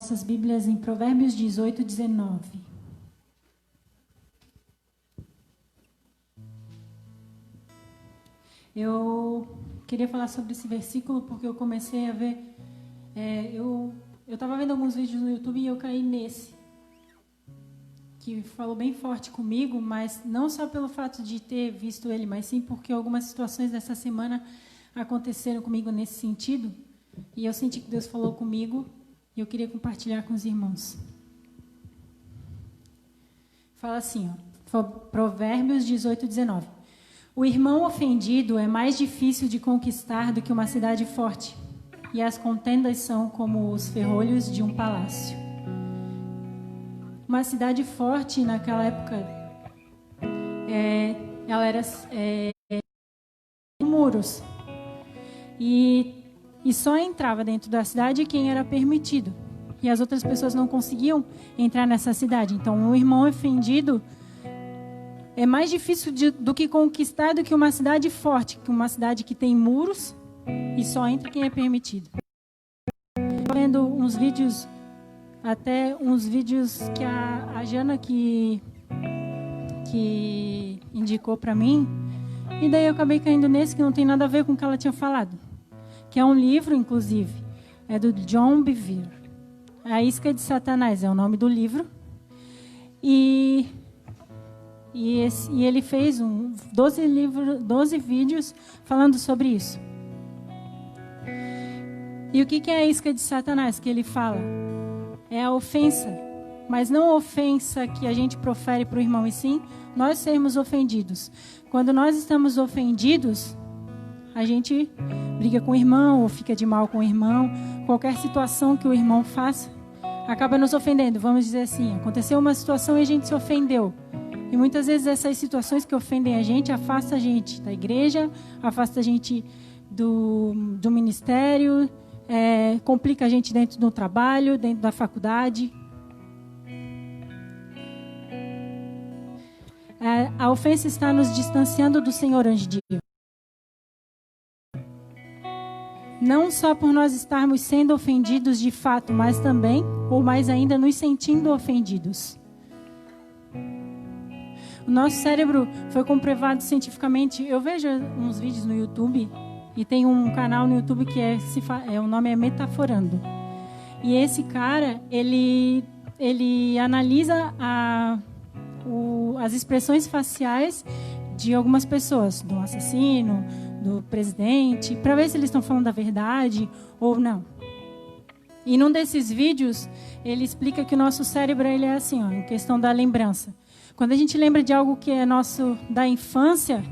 nossas Bíblias em Provérbios 18, 19. Eu queria falar sobre esse versículo porque eu comecei a ver... eu estava vendo alguns vídeos no YouTube e eu caí nesse, que falou bem forte comigo, mas não só pelo fato de ter visto ele, mas sim porque algumas situações dessa semana aconteceram comigo nesse sentido, e eu senti que Deus falou comigo, e eu queria compartilhar com os irmãos. Fala assim, ó, Provérbios 18, 19. O irmão ofendido é mais difícil de conquistar do que uma cidade forte, e as contendas são como os ferrolhos de um palácio. Uma cidade forte naquela época, ela era muros, e só entrava dentro da cidade quem era permitido, e as outras pessoas não conseguiam entrar nessa cidade. Então, um irmão ofendido é mais difícil do que conquistar do que uma cidade forte, que uma cidade que tem muros e só entra quem é permitido. Estou vendo uns vídeos, até uns vídeos que a Jana que indicou para mim, e daí eu acabei caindo nesse que não tem nada a ver com o que ela tinha falado, que é um livro, inclusive, é do John Bevere. A Isca de Satanás é o nome do livro, e ele fez 12 vídeos falando sobre isso. E o que é a isca de Satanás que ele fala? É a ofensa, mas não a ofensa que a gente profere para o irmão, e sim nós sermos ofendidos. Quando nós estamos ofendidos, a gente briga com o irmão, ou fica de mal com o irmão. Qualquer situação que o irmão faça acaba nos ofendendo. Vamos dizer assim, aconteceu uma situação e a gente se ofendeu. E muitas vezes essas situações que ofendem a gente afastam a gente da igreja, afasta a gente do ministério, complica a gente dentro do trabalho, dentro da faculdade. A ofensa está nos distanciando do Senhor hoje em dia. Não só por nós estarmos sendo ofendidos de fato, mas também, ou mais ainda, nos sentindo ofendidos. O nosso cérebro foi comprovado cientificamente. Eu vejo uns vídeos no YouTube, e tem um canal no YouTube que o nome é Metaforando. E esse cara, ele analisa as expressões faciais de algumas pessoas, do assassino, do presidente, para ver se eles estão falando a verdade ou não. E num desses vídeos, ele explica que o nosso cérebro ele é assim, ó, em questão da lembrança. Quando a gente lembra de algo que é nosso da infância,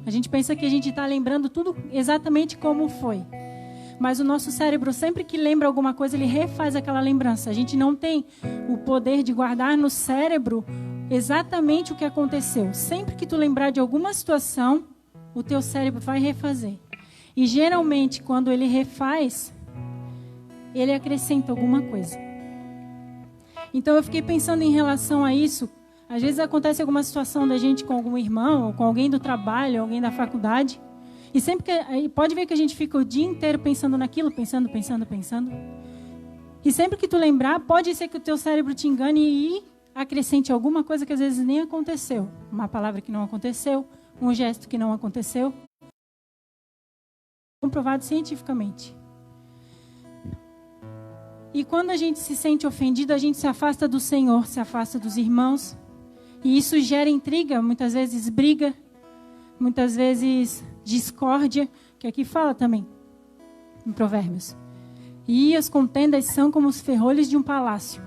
a gente pensa que a gente está lembrando tudo exatamente como foi. Mas o nosso cérebro, sempre que lembra alguma coisa, ele refaz aquela lembrança. A gente não tem o poder de guardar no cérebro exatamente o que aconteceu. Sempre que tu lembrar de alguma situação, o teu cérebro vai refazer. E geralmente, quando ele refaz, ele acrescenta alguma coisa. Então eu fiquei pensando em relação a isso. Às vezes acontece alguma situação da gente com algum irmão, ou com alguém do trabalho, alguém da faculdade. E sempre que pode ver que a gente fica o dia inteiro pensando naquilo, pensando. E sempre que tu lembrar, pode ser que o teu cérebro te engane e acrescente alguma coisa que às vezes nem aconteceu. Uma palavra que não aconteceu, um gesto que não aconteceu. Comprovado cientificamente. E quando a gente se sente ofendido, a gente se afasta do Senhor, se afasta dos irmãos. E isso gera intriga, muitas vezes briga, muitas vezes discórdia, que aqui fala também, em Provérbios. E as contendas são como os ferrolhos de um palácio.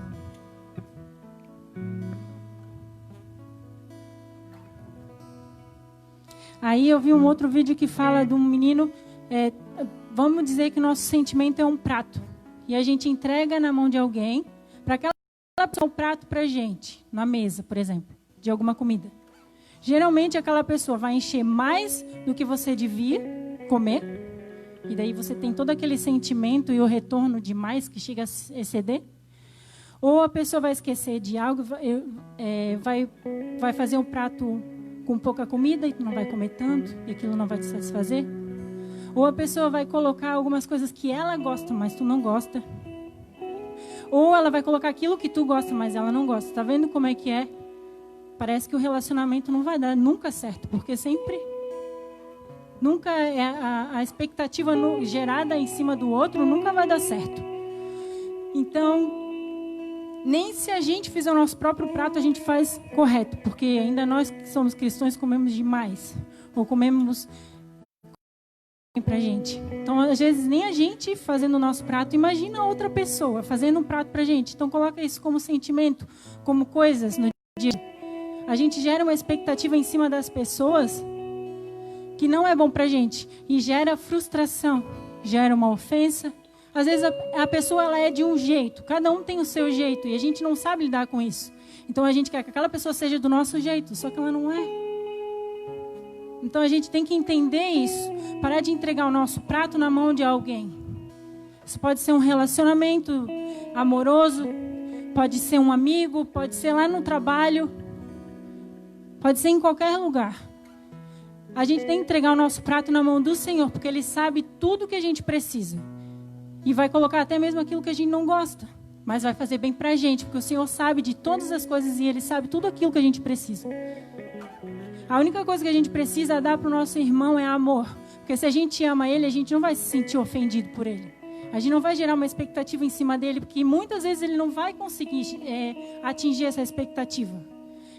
Aí eu vi um outro vídeo que fala de um menino, vamos dizer que o nosso sentimento é um prato. E a gente entrega na mão de alguém, para aquela pessoa um prato para a gente, na mesa, por exemplo, de alguma comida. Geralmente aquela pessoa vai encher mais do que você devia comer, e daí você tem todo aquele sentimento e o retorno de mais que chega a exceder. Ou a pessoa vai esquecer de algo, vai fazer um prato com pouca comida e tu não vai comer tanto, e aquilo não vai te satisfazer. Ou a pessoa vai colocar algumas coisas que ela gosta, mas tu não gosta. Ou ela vai colocar aquilo que tu gosta, mas ela não gosta. Tá vendo como é que é? Parece que o relacionamento não vai dar nunca certo, porque sempre... Nunca é a expectativa gerada em cima do outro nunca vai dar certo. Então, nem se a gente fizer o nosso próprio prato, a gente faz correto. Porque ainda nós que somos cristãos comemos demais. Ou comemos pra gente. Então, às vezes, nem a gente fazendo o nosso prato, imagina outra pessoa fazendo um prato pra gente. Então, coloca isso como sentimento, como coisas no dia. A gente gera uma expectativa em cima das pessoas que não é bom pra gente. E gera frustração, gera uma ofensa. Às vezes a pessoa ela é de um jeito. Cada um tem o seu jeito. E a gente não sabe lidar com isso. Então a gente quer que aquela pessoa seja do nosso jeito. Só que ela não é. Então a gente tem que entender isso. Parar de entregar o nosso prato na mão de alguém. Isso pode ser um relacionamento amoroso. Pode ser um amigo. Pode ser lá no trabalho. Pode ser em qualquer lugar. A gente tem que entregar o nosso prato na mão do Senhor, porque Ele sabe tudo que a gente precisa. E vai colocar até mesmo aquilo que a gente não gosta. Mas vai fazer bem pra gente, porque o Senhor sabe de todas as coisas e Ele sabe tudo aquilo que a gente precisa. A única coisa que a gente precisa dar pro nosso irmão é amor. Porque se a gente ama Ele, a gente não vai se sentir ofendido por Ele. A gente não vai gerar uma expectativa em cima dele, porque muitas vezes Ele não vai conseguir atingir essa expectativa.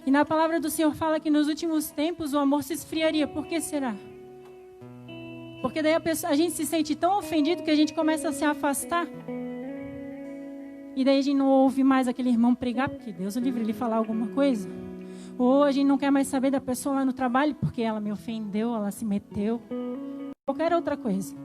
E na palavra do Senhor fala que nos últimos tempos o amor se esfriaria. Por que será? Porque daí a gente se sente tão ofendido que a gente começa a se afastar. E daí a gente não ouve mais aquele irmão pregar, porque Deus o livre ele falar alguma coisa. Ou a gente não quer mais saber da pessoa lá no trabalho, porque ela me ofendeu, ela se meteu. Qualquer outra coisa.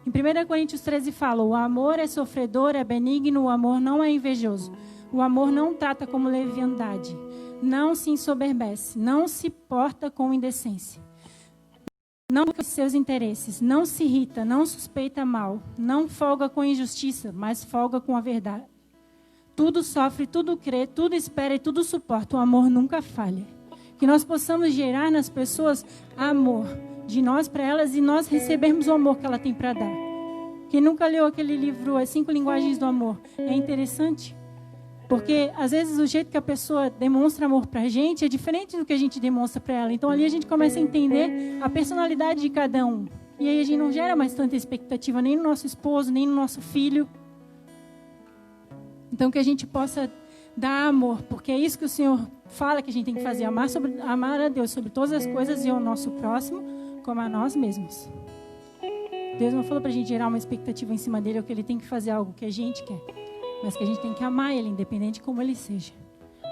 Em 1 Coríntios 13 fala, o amor é sofredor, é benigno, o amor não é invejoso. O amor não trata como leviandade. Não se ensoberbece, não se porta com indecência, não busca seus interesses, não se irrita, não suspeita mal, não folga com injustiça, mas folga com a verdade. Tudo sofre, tudo crê, tudo espera e tudo suporta. O amor nunca falha. Que nós possamos gerar nas pessoas amor, de nós para elas e nós recebermos o amor que ela tem para dar. Quem nunca leu aquele livro, As 5 Linguagens do Amor, é interessante. Porque, às vezes, o jeito que a pessoa demonstra amor pra gente é diferente do que a gente demonstra pra ela. Então, ali a gente começa a entender a personalidade de cada um. E aí a gente não gera mais tanta expectativa nem no nosso esposo, nem no nosso filho. Então, que a gente possa dar amor. Porque é isso que o Senhor fala que a gente tem que fazer. Amar a Deus sobre todas as coisas e ao nosso próximo como a nós mesmos. Deus não falou pra gente gerar uma expectativa em cima dele, ou que ele tem que fazer algo que a gente quer. Mas que a gente tem que amar Ele, independente de como Ele seja.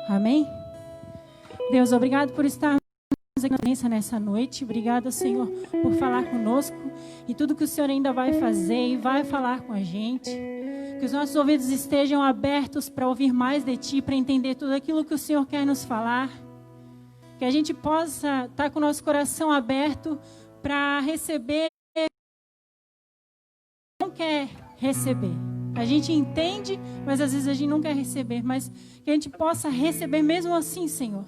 Amém? Deus, obrigado por estarmos aqui nessa noite. Obrigado, Senhor, por falar conosco. E tudo que o Senhor ainda vai fazer e vai falar com a gente. Que os nossos ouvidos estejam abertos para ouvir mais de Ti, para entender tudo aquilo que o Senhor quer nos falar. Que a gente possa estar com o nosso coração aberto para receber. Não quer receber. A gente entende, mas às vezes a gente não quer receber. Mas que a gente possa receber mesmo assim, Senhor.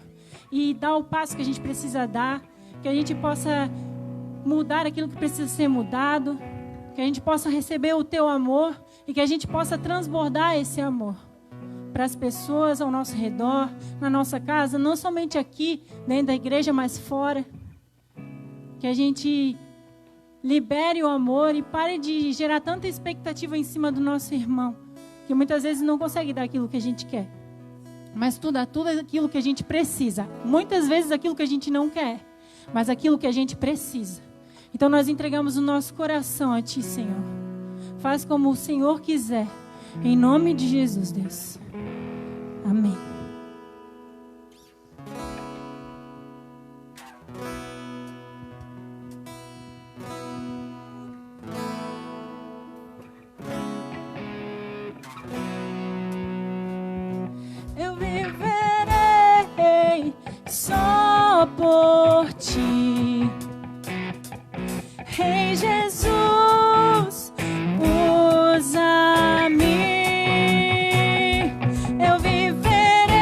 E dar o passo que a gente precisa dar. Que a gente possa mudar aquilo que precisa ser mudado. Que a gente possa receber o Teu amor. E que a gente possa transbordar esse amor para as pessoas ao nosso redor, na nossa casa. Não somente aqui, dentro da igreja, mas fora. Que a gente libere o amor e pare de gerar tanta expectativa em cima do nosso irmão, que muitas vezes não consegue dar aquilo que a gente quer. Mas tudo aquilo que a gente precisa. Muitas vezes aquilo que a gente não quer, mas aquilo que a gente precisa. Então nós entregamos o nosso coração a Ti, Senhor. Faz como o Senhor quiser. Em nome de Jesus, Deus. Amém. Só por Ti, Rei Jesus, usa-me. Eu viverei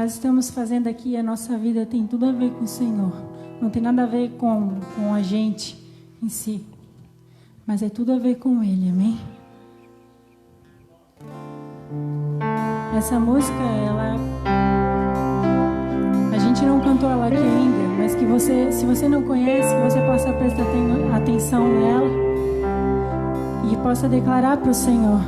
nós estamos fazendo aqui, a nossa vida tem tudo a ver com o Senhor. Não tem nada a ver com a gente em si, mas é tudo a ver com Ele, amém? Essa música, a gente não cantou ela aqui ainda, mas que você, se você não conhece, que você possa prestar atenção nela e possa declarar para o Senhor.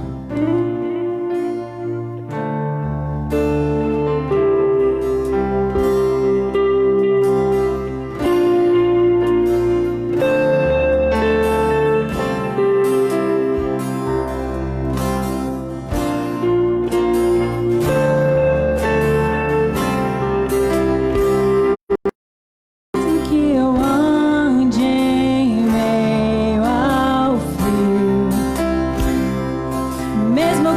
Mesmo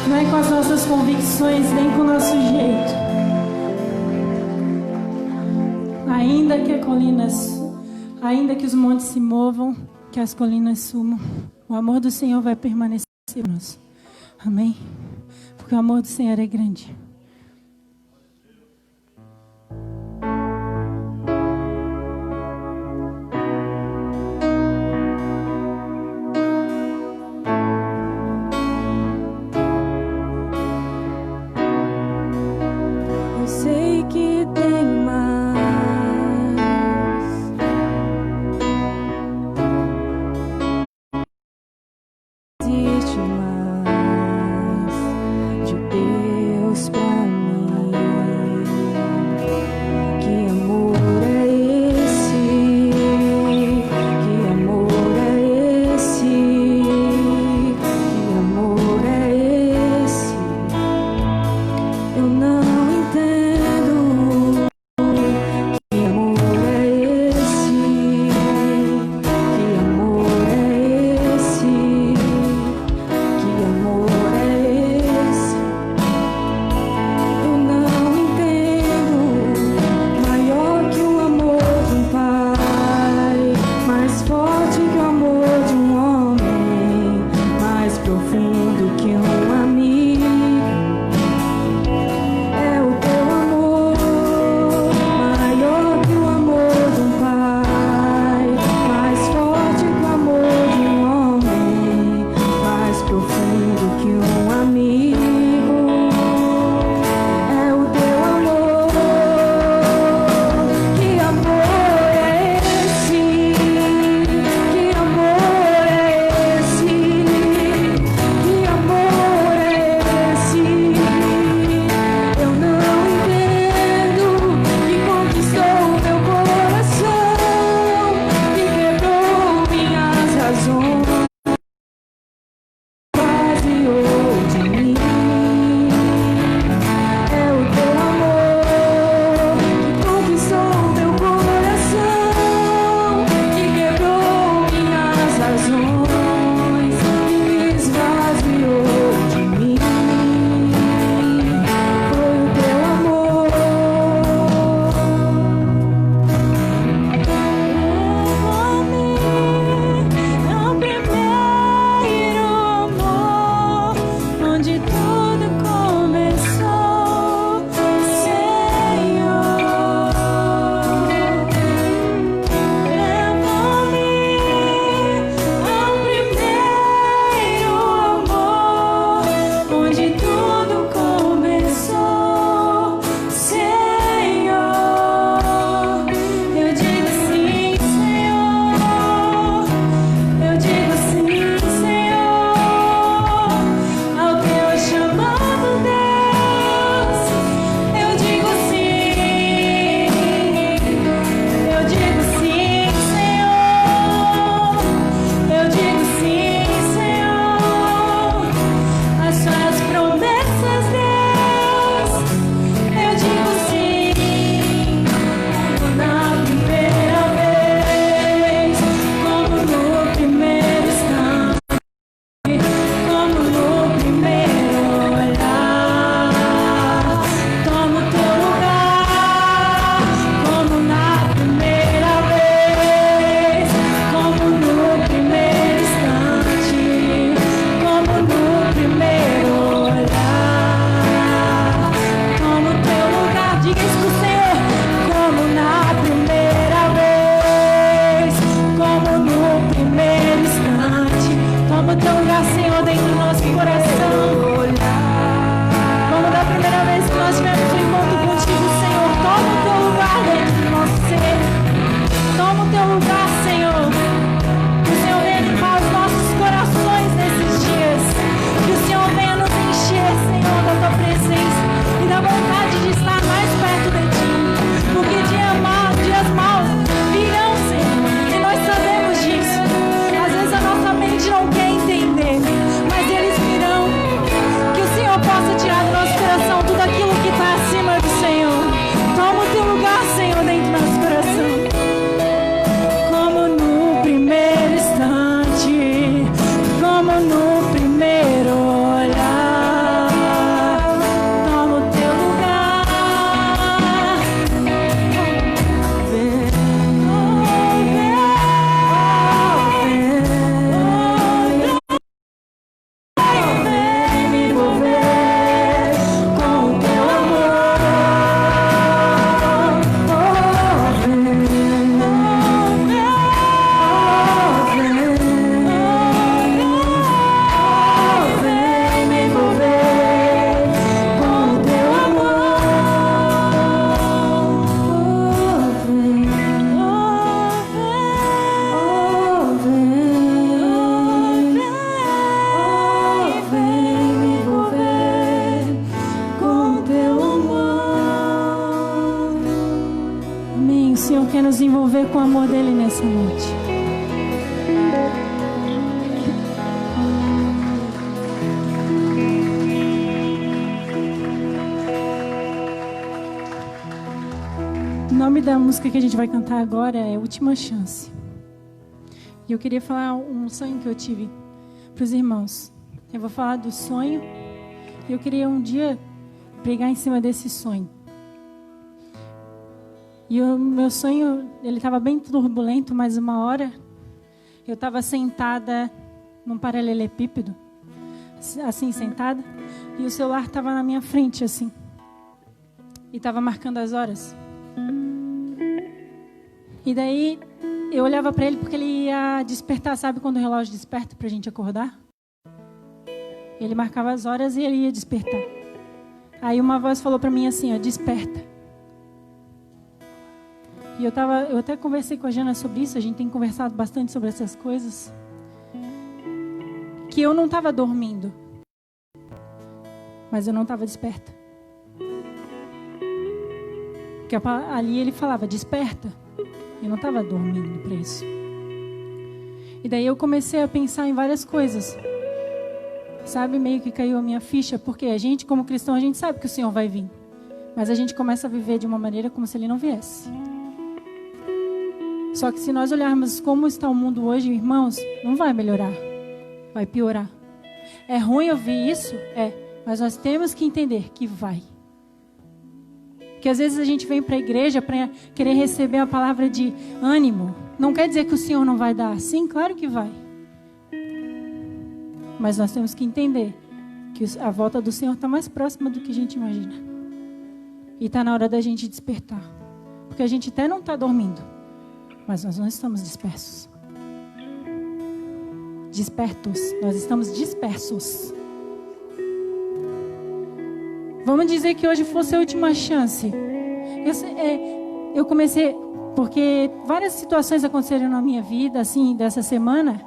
Não é com as nossas convicções, nem com o nosso jeito. Ainda que os montes se movam, que as colinas sumam, o amor do Senhor vai permanecer em nós. Amém? Porque o amor do Senhor é grande. Eu sei que tem mais. Existe mais de Deus pra mim. Que amor é esse? Que amor é esse? Que amor é esse? Eu não entendo. Que amor é esse? Que amor é esse? Que amor é esse? Eu não entendo. Maior que o amor de um pai, mais forte que o amor de um homem, mais profundo que um amigo. É o teu amor, maior que o amor de um pai, mais forte que o amor de um homem, mais profundo que um amigo. É o teu amor. Que amor é esse? Que amor é esse? Que amor envolver com o amor dele nessa noite. O nome da música que a gente vai cantar agora é Última Chance. E eu queria falar um sonho que eu tive para os irmãos. Eu vou falar do sonho. E eu queria um dia pregar em cima desse sonho. E o meu sonho, ele estava bem turbulento, mas uma hora eu estava sentada num paralelepípedo, assim, sentada, e o celular estava na minha frente, assim, e estava marcando as horas. E daí eu olhava para ele porque ele ia despertar, sabe quando o relógio desperta para a gente acordar? Ele marcava as horas e ele ia despertar. Aí uma voz falou para mim assim, ó, desperta. E eu até conversei com a Jana sobre isso, a gente tem conversado bastante sobre essas coisas. Que eu não estava dormindo, mas eu não estava desperta. Porque ali ele falava, desperta. Eu não estava dormindo para isso. E daí eu comecei a pensar em várias coisas. Sabe, meio que caiu a minha ficha, porque a gente, como cristão, a gente sabe que o Senhor vai vir. Mas a gente começa a viver de uma maneira como se Ele não viesse. Só que se nós olharmos como está o mundo hoje, irmãos, não vai melhorar, vai piorar. É ruim ouvir isso? É, mas nós temos que entender que vai. Que às vezes a gente vem para a igreja para querer receber a palavra de ânimo. Não quer dizer que o Senhor não vai dar. Sim, claro que vai. Mas nós temos que entender que a volta do Senhor está mais próxima do que a gente imagina. E está na hora da gente despertar. Porque a gente até não está dormindo. Mas nós não estamos dispersos. Despertos. Nós estamos dispersos. Vamos dizer que hoje fosse a última chance. Eu comecei... Porque várias situações aconteceram na minha vida, assim, dessa semana.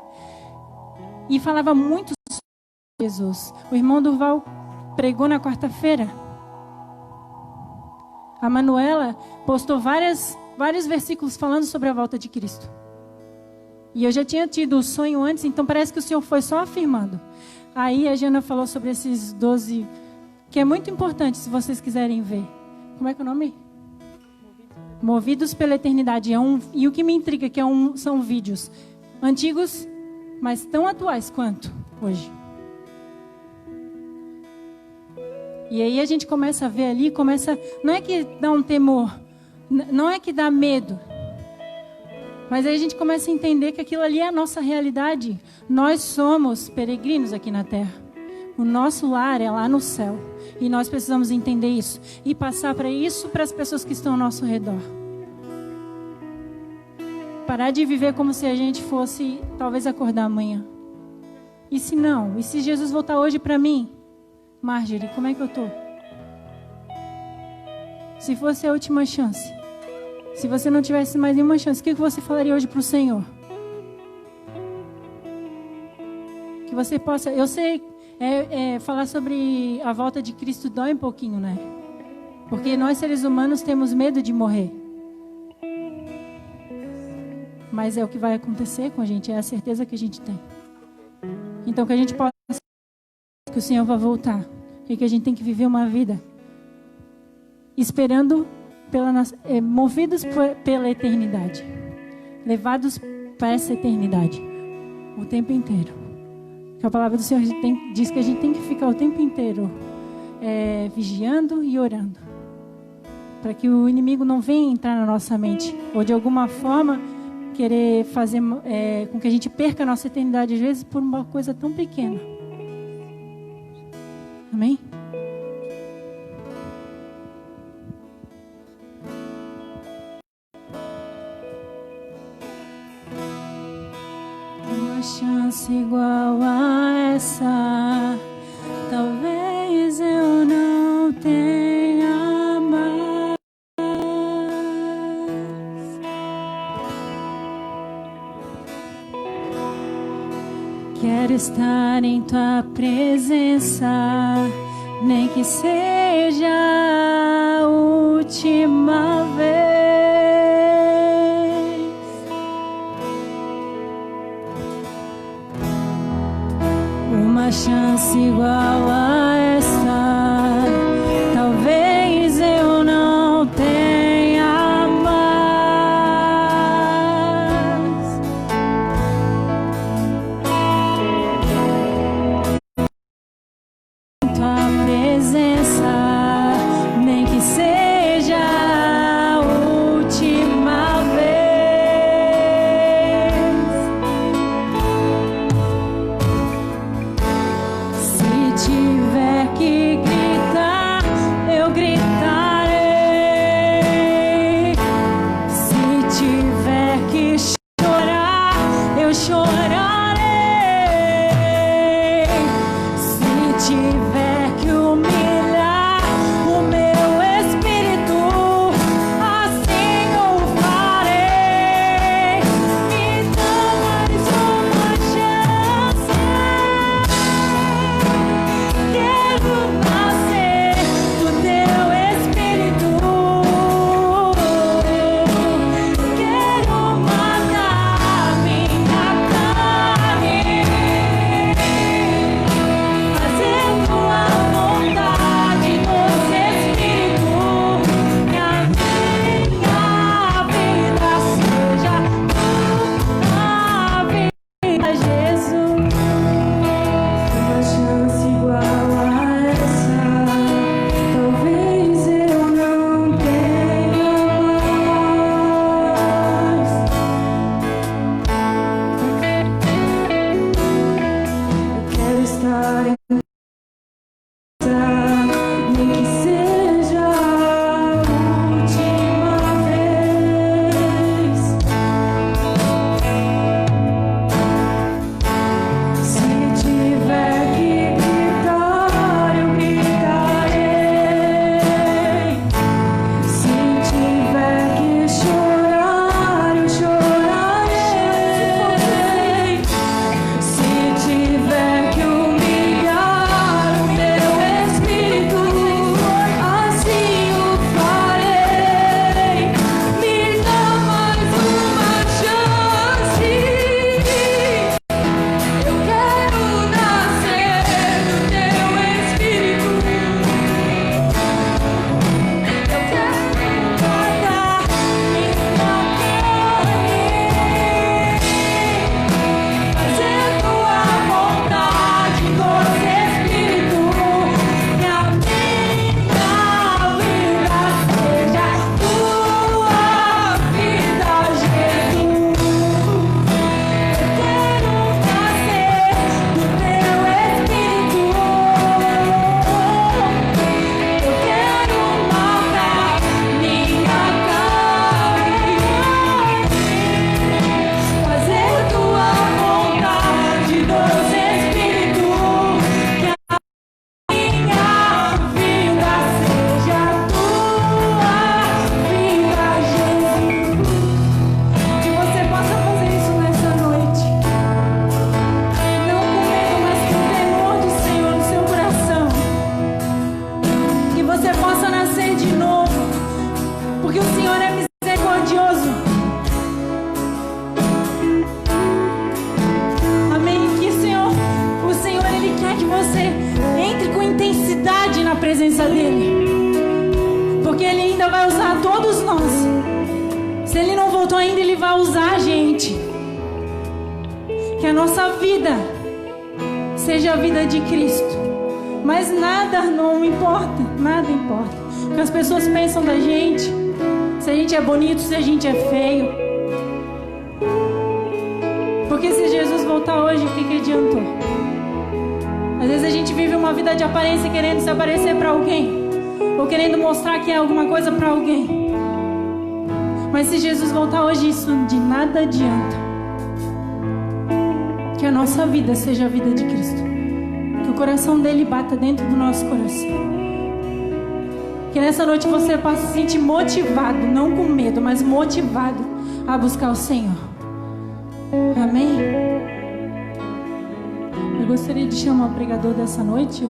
E falava muito sobre Jesus. O irmão Durval pregou na quarta-feira. A Manuela postou vários versículos falando sobre a volta de Cristo. E eu já tinha tido o sonho antes, então parece que o Senhor foi só afirmando. Aí a Jana falou sobre esses 12, que é muito importante se vocês quiserem ver. Como é que é o nome? Movidos pela Eternidade. E o que me intriga é que são vídeos antigos, mas tão atuais quanto hoje. E aí a gente começa a ver ali, não é que dá um temor, não é que dá medo, mas aí a gente começa a entender que aquilo ali é a nossa realidade. Nós somos peregrinos aqui na terra. O nosso lar é lá no céu. E nós precisamos entender isso e passar para isso para as pessoas que estão ao nosso redor. Parar de viver como se a gente fosse talvez acordar amanhã. E se não? E se Jesus voltar hoje para mim? Marjorie, como é que eu tô? Se fosse a última chance, se você não tivesse mais nenhuma chance, o que você falaria hoje para o Senhor? Que você possa... Eu sei, falar sobre a volta de Cristo dói um pouquinho, né? Porque nós, seres humanos, temos medo de morrer. Mas é o que vai acontecer com a gente, é a certeza que a gente tem. Então, que a gente possa... que o Senhor vai voltar. E que a gente tem que viver uma vida esperando movidos pela eternidade, levados para essa eternidade o tempo inteiro. Que a palavra do Senhor diz que a gente tem que ficar o tempo inteiro vigiando e orando, para que o inimigo não venha entrar na nossa mente ou de alguma forma querer fazer com que a gente perca a nossa eternidade, às vezes por uma coisa tão pequena. Amém? Uma chance igual a essa, talvez eu não tenha mais. Quero estar em tua presença, nem que seja a última vez. chance igual a essa, talvez eu não tenha mais. Tua presença, nem que seja a última vez. Se tiver que gritar, eu gritarei. Se tiver que chorar, eu chorarei. Se tiver que humilhar o meu espírito, assim eu farei. Me dá mais uma chance. Quero nascer do teu espírito. Quero matar minha carne, fazer tua vontade, doce espírito. Que a minha vida seja tua vida, Jesus. Uma chance igual a essa, talvez eu não tenha mais. Eu quero estar em casa, nem que seja a última vez. Se tiver que gritar, eu gritarei. Se tiver que chorar, eu chorarei. Se tiver que humilhar o meu espírito, assim o farei. Me dá mais uma chance. Eu quero nascer do teu espírito. Eu quero matar minha carne, fazer tua vontade, doce espírito. Que a minha vida seja tua vida, Jesus. Eu quero nascer do teu espírito. Eu quero matar minha carne, fazer tua vontade, doce espírito. Que a minha vida seja tua vida, Jesus. Que você possa fazer isso nessa noite. Não com medo, mas com temor do Senhor no seu coração. Que você possa nascer de novo, porque o Senhor é misericordioso. Amém. Que o Senhor, Ele quer que você entre com intensidade na presença dEle, porque Ele ainda vai usar todos nós. Se Ele não voltou ainda, Ele vai usar a gente. Que a nossa vida seja a vida de Cristo. Mas nada não importa, nada importa. O que as pessoas pensam da gente, se a gente é bonito, se a gente é feio. Porque se Jesus voltar hoje, o que adiantou? Às vezes a gente vive uma vida de aparência querendo se aparecer para alguém, ou querendo mostrar que é alguma coisa para alguém. Mas se Jesus voltar hoje, isso de nada adianta. Que a nossa vida seja a vida de Cristo. Que o coração dele bata dentro do nosso coração. Que nessa noite você possa se sentir motivado, não com medo, mas motivado a buscar o Senhor. Amém? Eu gostaria de chamar o pregador dessa noite.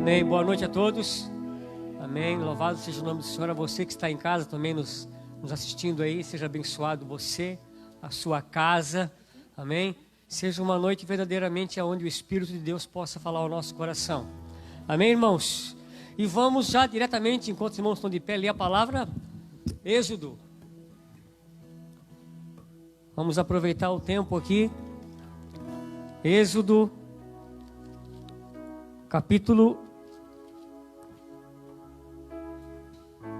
Amém. Boa noite a todos. Amém. Louvado seja o nome do Senhor. A você que está em casa também nos assistindo aí, seja abençoado você, a sua casa. Amém. Seja uma noite verdadeiramente onde o Espírito de Deus possa falar ao nosso coração. Amém, irmãos? E vamos já diretamente, enquanto os irmãos estão de pé, ler a palavra Êxodo. Vamos aproveitar o tempo aqui. Êxodo, capítulo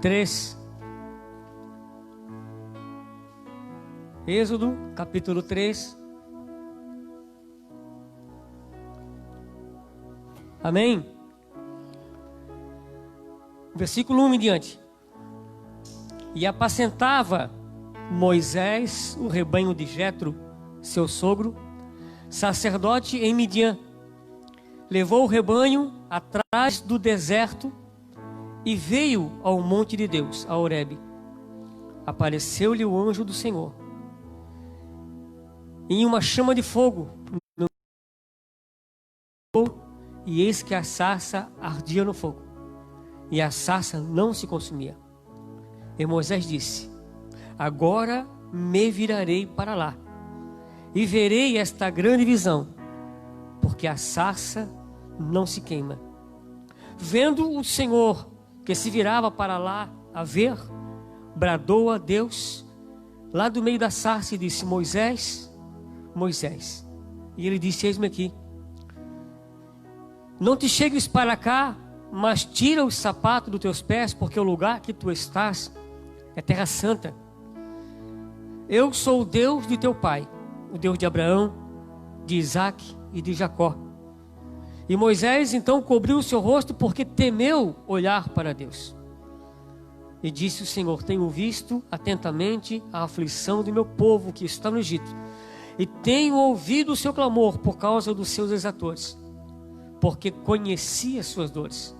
3. Êxodo, capítulo 3. Amém? Versículo 1 em diante. E apacentava Moisés o rebanho de Jetro, seu sogro, sacerdote em Midian. Levou o rebanho atrás do deserto e veio ao monte de Deus, a Horebe. Apareceu-lhe o anjo do Senhor em uma chama de fogo, e eis que a sarça ardia no fogo, e a sarça não se consumia. E Moisés disse: agora me virarei para lá, e verei esta grande visão, porque a sarça não se queima. Vendo o Senhor que se virava para lá a ver, bradou a Deus lá do meio da sarça e disse: Moisés, Moisés. E ele disse: eis-me aqui. Não te chegues para cá, mas tira os sapatos dos teus pés, porque o lugar que tu estás é terra santa. Eu sou o Deus de teu pai, o Deus de Abraão, de Isaque e de Jacó. E Moisés então cobriu o seu rosto, porque temeu olhar para Deus. E disse o Senhor: tenho visto atentamente a aflição do meu povo que está no Egito, e tenho ouvido o seu clamor por causa dos seus exatores, porque conheci as suas dores.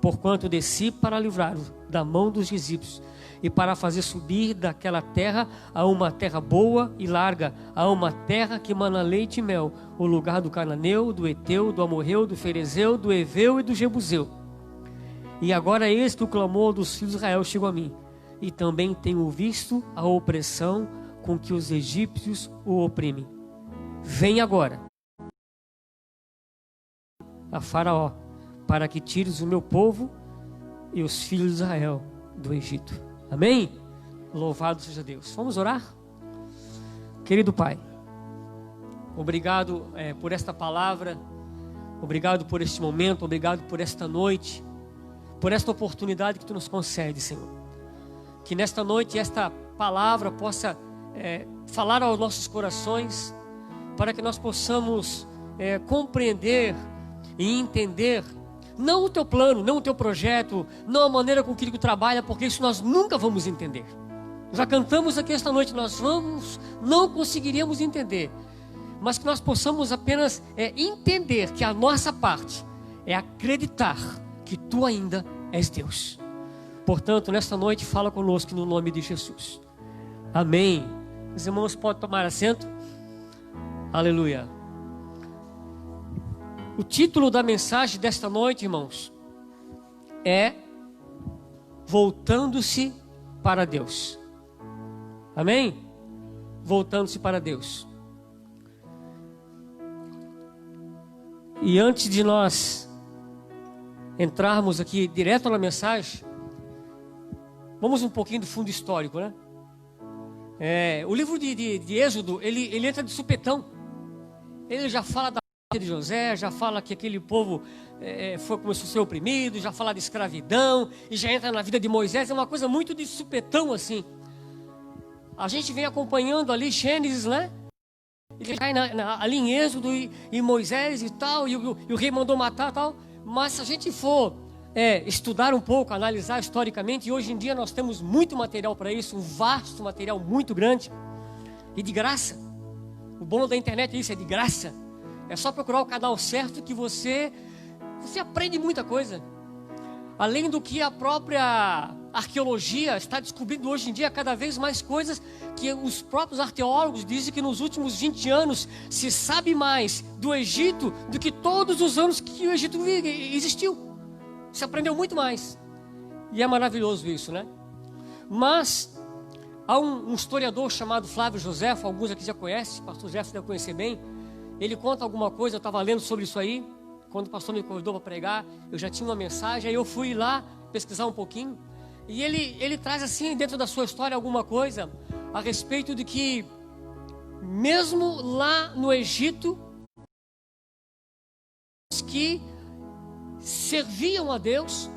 Porquanto desci para livrá-lo da mão dos egípcios, e para fazer subir daquela terra a uma terra boa e larga, a uma terra que mana leite e mel, o lugar do cananeu, do eteu, do amorreu, do ferezeu, do eveu e do jebuseu. E agora eis que o clamor dos filhos de Israel chegou a mim, e também tenho visto a opressão com que os egípcios o oprimem. Vem agora a Faraó, para que tires o meu povo e os filhos de Israel do Egito. Amém? Louvado seja Deus. Vamos orar? Querido Pai, obrigado por esta palavra, obrigado por este momento, obrigado por esta noite, por esta oportunidade que Tu nos concede, Senhor. Que nesta noite esta palavra possa falar aos nossos corações, para que nós possamos compreender e entender, não o Teu plano, não o Teu projeto, não a maneira com que Tu trabalha, porque isso nós nunca vamos entender. Já cantamos aqui esta noite, não conseguiríamos entender, mas que nós possamos apenas entender que a nossa parte é acreditar que Tu ainda és Deus. Portanto, nesta noite, fala conosco no nome de Jesus. Amém. Os irmãos podem tomar assento. Aleluia. O título da mensagem desta noite, irmãos, é Voltando-se para Deus. Amém? Voltando-se para Deus. E antes de nós entrarmos aqui direto na mensagem, vamos um pouquinho do fundo histórico, né? O livro de Êxodo, ele entra de supetão. Ele já fala da de José, já fala que aquele povo começou a ser oprimido, já fala de escravidão, e já entra na vida de Moisés. É uma coisa muito de supetão assim. A gente vem acompanhando ali Gênesis, né? Ele cai ali em Êxodo e Moisés e tal, e o rei mandou matar e tal. Mas se a gente for estudar um pouco, analisar historicamente, e hoje em dia nós temos muito material para isso, um vasto material muito grande, e de graça. O bom da internet é isso, é de graça. É só procurar o canal certo que você aprende muita coisa. Além do que a própria arqueologia está descobrindo hoje em dia cada vez mais coisas que os próprios arqueólogos dizem que nos últimos 20 anos se sabe mais do Egito do que todos os anos que o Egito existiu. Se aprendeu muito mais. E é maravilhoso isso, né? Mas há um historiador chamado Flávio Josefo, alguns aqui já conhecem, o pastor Josefo deve conhecer bem. Ele conta alguma coisa, eu estava lendo sobre isso aí, quando o pastor me convidou para pregar, eu já tinha uma mensagem, aí eu fui lá pesquisar um pouquinho. E ele traz assim, dentro da sua história, alguma coisa a respeito de que, mesmo lá no Egito, os que serviam a Deus,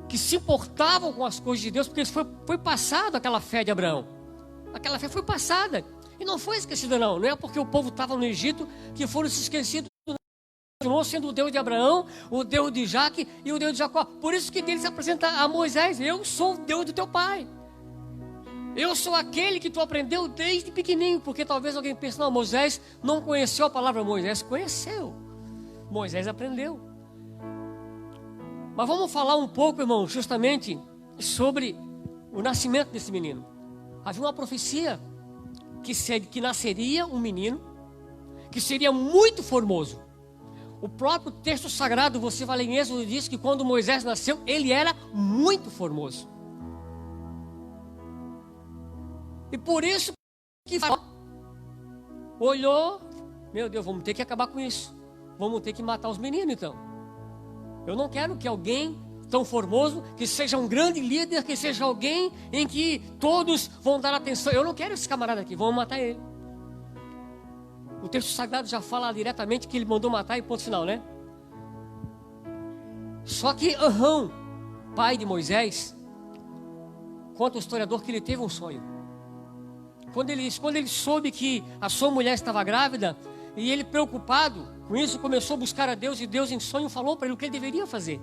que se importavam com as coisas de Deus, porque foi passado aquela fé de Abraão. Aquela fé foi passada. E não foi esquecida não. Não é porque o povo estava no Egito que foram se esquecidos. Continuou sendo o Deus de Abraão, o Deus de Isaac e o Deus de Jacó. Por isso que ele se apresenta a Moisés: eu sou o Deus do teu pai. Eu sou aquele que tu aprendeu desde pequenininho. Porque talvez alguém pense: não, Moisés não conheceu a palavra. Moisés conheceu. Moisés aprendeu. Mas vamos falar um pouco, irmão, justamente sobre o nascimento desse menino. Havia uma profecia que nasceria um menino que seria muito formoso. O próprio texto sagrado, você vai ler em Êxodo, diz que quando Moisés nasceu, ele era muito formoso. E por isso que olhou: meu Deus, vamos ter que acabar com isso. Vamos ter que matar os meninos então. Eu não quero que alguém tão formoso, que seja um grande líder, que seja alguém em que todos vão dar atenção. Eu não quero esse camarada aqui, vamos matar ele. O texto sagrado já fala diretamente que ele mandou matar e ponto final, né? Só que Arão, pai de Moisés, conta o historiador que ele teve um sonho. Quando ele soube que a sua mulher estava grávida, e ele, preocupado com isso, começou a buscar a Deus, e Deus em sonho falou para ele o que ele deveria fazer.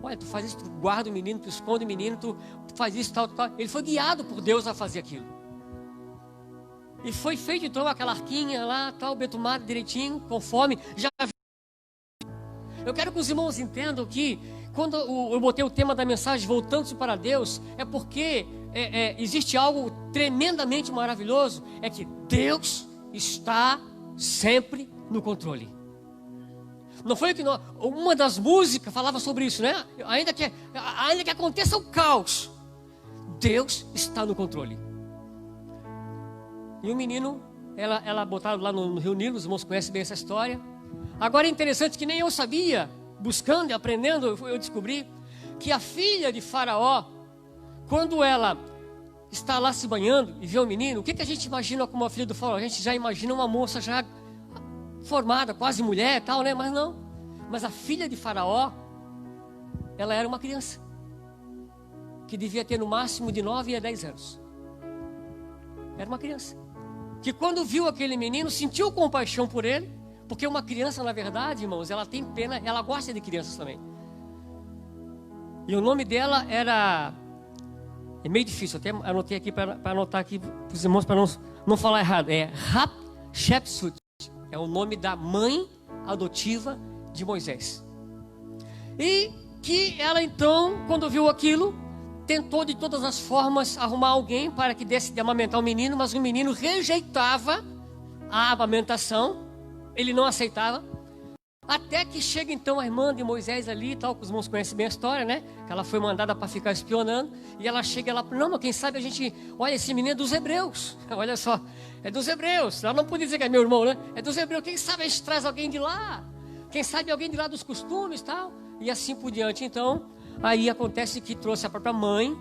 Olha, tu faz isso, tu guarda o menino, tu esconde o menino, tu faz isso, tal. Ele foi guiado por Deus a fazer aquilo. E foi feito então aquela arquinha lá, tal, betumada direitinho, conforme já. Eu quero que os irmãos entendam que quando eu botei o tema da mensagem voltando-se para Deus, é porque existe algo tremendamente maravilhoso, é que Deus está sempre no controle. Não foi que uma das músicas falava sobre isso, né? Ainda que aconteça o caos, Deus está no controle. E o menino, ela botaram lá no Rio Nilo, os irmãos conhecem bem essa história. Agora é interessante que nem eu sabia, buscando e aprendendo, eu descobri que a filha de Faraó, quando ela está lá se banhando e vê o menino, o que a gente imagina como a filha do Faraó? A gente já imagina uma moça já formada, quase mulher e tal, né? Mas não. Mas a filha de Faraó, ela era uma criança, que devia ter no máximo de 9 a 10 anos. Era uma criança, que quando viu aquele menino, sentiu compaixão por ele, porque uma criança, na verdade, irmãos, ela tem pena, ela gosta de crianças também. E o nome dela era... É meio difícil, até anotei aqui para anotar aqui para os irmãos, para não falar errado. É Hatshepsut, é o nome da mãe adotiva de Moisés. E que ela então, quando viu aquilo, tentou de todas as formas arrumar alguém para que desse de amamentar o menino, mas o menino rejeitava a amamentação, ele não aceitava. Até que chega então a irmã de Moisés ali e tal, que os irmãos conhecem bem a história, né? Que ela foi mandada para ficar espionando. E ela chega lá, não, mas quem sabe a gente... Olha, esse menino é dos hebreus. Olha só, é dos hebreus. Ela não podia dizer que é meu irmão, né? É dos hebreus. Quem sabe a gente traz alguém de lá? Quem sabe alguém de lá dos costumes e tal? E assim por diante. Então, aí acontece que trouxe a própria mãe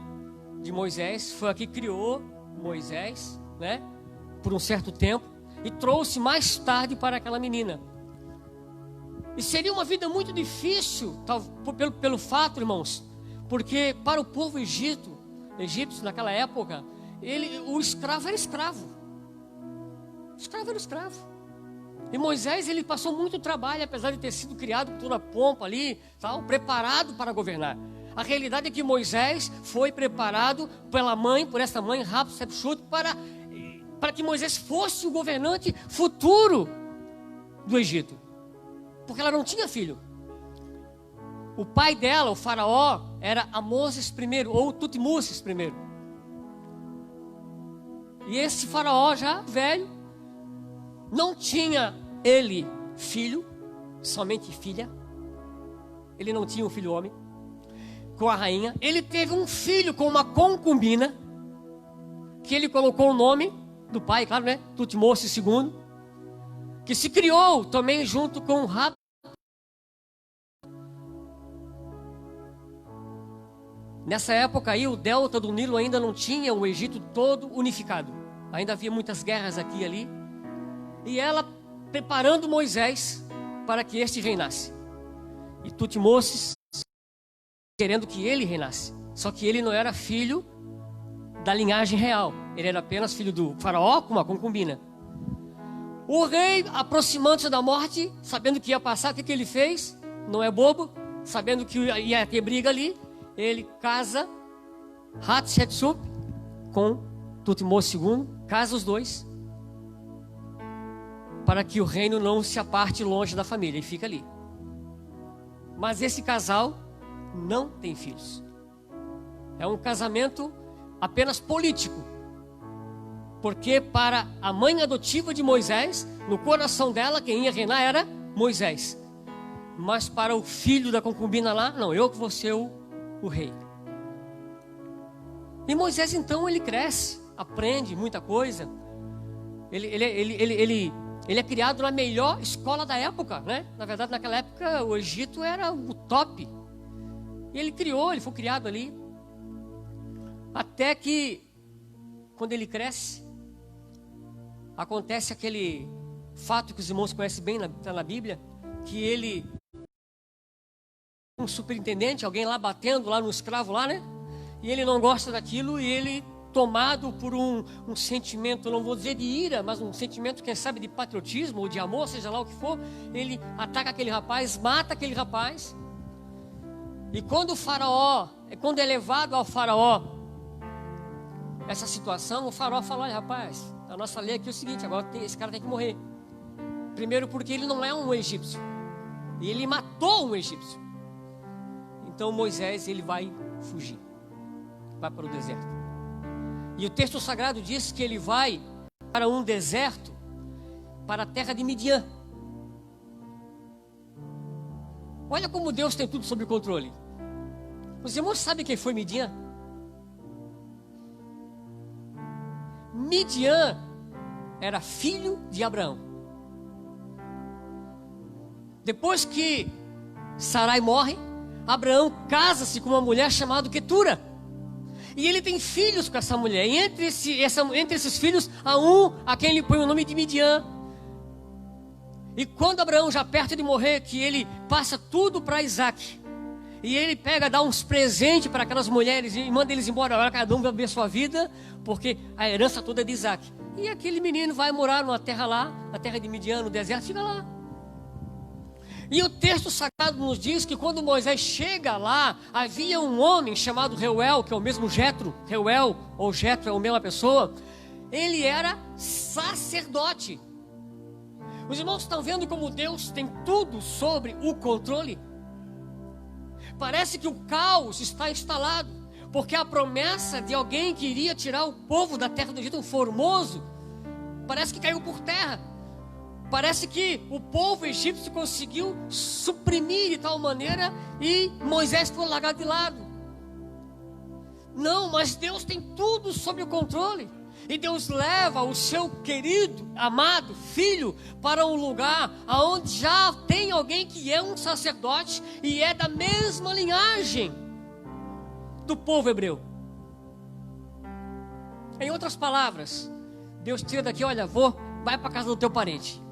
de Moisés. Foi a que criou Moisés, né? Por um certo tempo. E trouxe mais tarde para aquela menina. E seria uma vida muito difícil, pelo fato, irmãos, porque para o povo egípcio naquela época, o escravo era escravo. O escravo era escravo. E Moisés, ele passou muito trabalho, apesar de ter sido criado com toda a pompa ali, tal, preparado para governar. A realidade é que Moisés foi preparado pela mãe, por essa mãe, Hatshepsut, para que Moisés fosse o governante futuro do Egito. Porque ela não tinha filho. O pai dela, o faraó, era Amoses I, ou Tutmosis I. E esse faraó já velho, não tinha ele filho, somente filha. Ele não tinha um filho homem com a rainha. Ele teve um filho com uma concubina, que ele colocou o nome do pai, claro, né? Tutmosis II, que se criou também junto com Rab. Nessa época aí, o delta do Nilo ainda não tinha o Egito todo unificado. Ainda havia muitas guerras aqui e ali. E ela preparando Moisés para que este reinasse. E Tutmosis querendo que ele reinasse. Só que ele não era filho da linhagem real. Ele era apenas filho do faraó com uma concubina. O rei, aproximando-se da morte, sabendo que ia passar, o que ele fez? Não é bobo, sabendo que ia ter briga ali. Ele casa Hatshepsut com Tutmosis II, casa os dois, para que o reino não se aparte longe da família, e fica ali. Mas esse casal não tem filhos. É um casamento apenas político, porque para a mãe adotiva de Moisés, no coração dela, quem ia reinar era Moisés. Mas para o filho da concubina lá, não, eu que vou ser o rei. E Moisés então ele cresce, aprende muita coisa. Ele é criado na melhor escola da época, né? Na verdade, naquela época o Egito era o top. E ele foi criado ali. Até que quando ele cresce, acontece aquele fato que os irmãos conhecem bem, está na Bíblia, que ele, um superintendente, alguém lá batendo lá no escravo lá, né? E ele não gosta daquilo e ele, tomado por um sentimento, não vou dizer de ira, mas um sentimento, quem sabe, de patriotismo ou de amor, seja lá o que for, ele ataca aquele rapaz, mata aquele rapaz. E quando é levado ao faraó essa situação, o faraó fala: olha, rapaz, a nossa lei aqui é o seguinte, agora esse cara tem que morrer. Primeiro porque ele não é um egípcio, e ele matou um egípcio. Então Moisés, ele vai fugir, vai para o deserto. E o texto sagrado diz que ele vai para um deserto, para a terra de Midian. Olha como Deus tem tudo sob o controle. Os irmãos sabem quem foi Midian? Midian era filho de Abraão. Depois que Sarai morre, Abraão casa-se com uma mulher chamada Quetura. E ele tem filhos com essa mulher. E entre esses filhos, há um a quem ele põe o nome de Midian. E quando Abraão, já perto de morrer, que ele passa tudo para Isaac. E ele dá uns presentes para aquelas mulheres e manda eles embora. Agora cada um vai ver sua vida, porque a herança toda é de Isaac. E aquele menino vai morar numa terra lá, na terra de Midian, no deserto, fica lá. E o texto sagrado nos diz que quando Moisés chega lá, havia um homem chamado Reuel, que é o mesmo Jetro. Reuel ou Jetro é a mesma pessoa. Ele era sacerdote. Os irmãos estão vendo como Deus tem tudo sobre o controle? Parece que o caos está instalado, porque a promessa de alguém que iria tirar o povo da terra do Egito, um formoso, parece que caiu por terra. Parece que o povo egípcio conseguiu suprimir de tal maneira e Moisés foi largado de lado. Não, mas Deus tem tudo sob o controle. E Deus leva o seu querido, amado filho para um lugar onde já tem alguém que é um sacerdote e é da mesma linhagem do povo hebreu. Em outras palavras, Deus tira daqui, olha, vai para a casa do teu parente.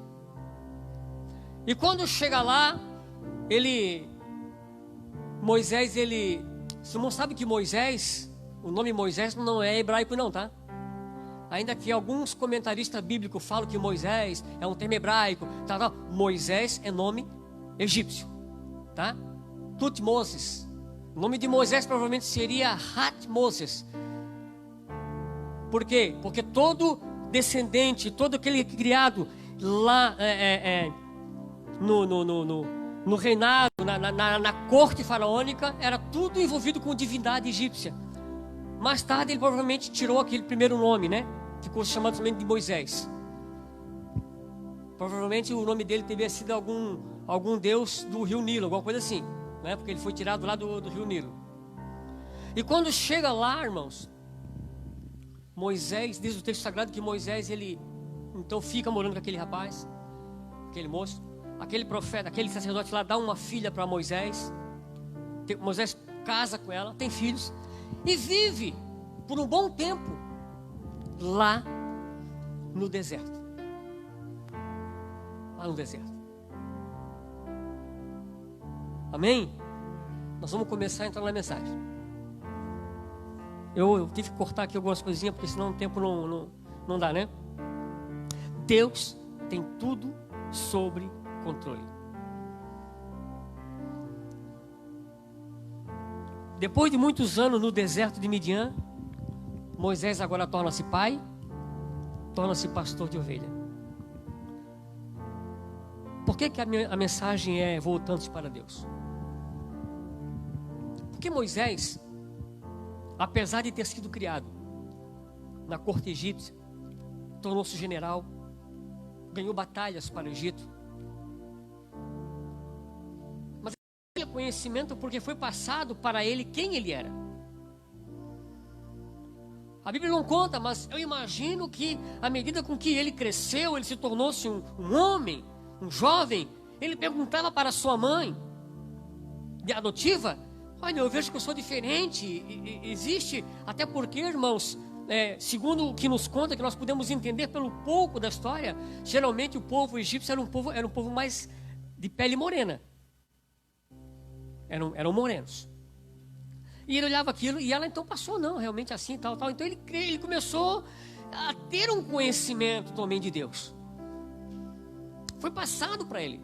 E quando chega lá, Moisés, você não sabe que Moisés, o nome Moisés não é hebraico não, tá? Ainda que alguns comentaristas bíblicos falam que Moisés é um termo hebraico, tá? Moisés é nome egípcio, tá? Tutmosis. O nome de Moisés provavelmente seria Hatmoses. Por quê? Porque todo descendente, todo aquele criado lá no reinado, na corte faraônica, era tudo envolvido com divindade egípcia. Mais tarde ele provavelmente tirou aquele primeiro nome, né? Ficou chamado somente de Moisés. Provavelmente o nome dele teria sido algum deus do rio Nilo, alguma coisa assim, né? Porque ele foi tirado lá do rio Nilo. E quando chega lá, irmãos, Moisés, diz o texto sagrado que Moisés, ele então fica morando com aquele rapaz, aquele moço, aquele profeta, aquele sacerdote lá dá uma filha para Moisés. Moisés casa com ela, tem filhos e vive por um bom tempo lá no deserto. Lá no deserto. Amém? Nós vamos começar a entrar na mensagem. Eu tive que cortar aqui algumas coisinhas, porque senão o tempo não dá, né? Deus tem tudo sob controle. Depois de muitos anos no deserto de Midian, Moisés agora torna-se pai, torna-se pastor de ovelha. Por que a mensagem é voltando-se para Deus? Porque Moisés, apesar de ter sido criado na corte egípcia, tornou-se general, ganhou batalhas para o Egito. Mas ele tinha conhecimento porque foi passado para ele quem ele era. A Bíblia não conta, mas eu imagino que à medida com que ele cresceu, ele se tornou-se um homem, um jovem, ele perguntava para sua mãe adotiva: olha, eu vejo que eu sou diferente. Existe, até porque, irmãos, segundo o que nos conta, que nós podemos entender pelo pouco da história, geralmente o povo egípcio era um povo mais de pele morena. Eram morenos. E ele olhava aquilo e ela então passou, não, realmente assim, tal. Então ele começou a ter um conhecimento também de Deus. Foi passado para ele.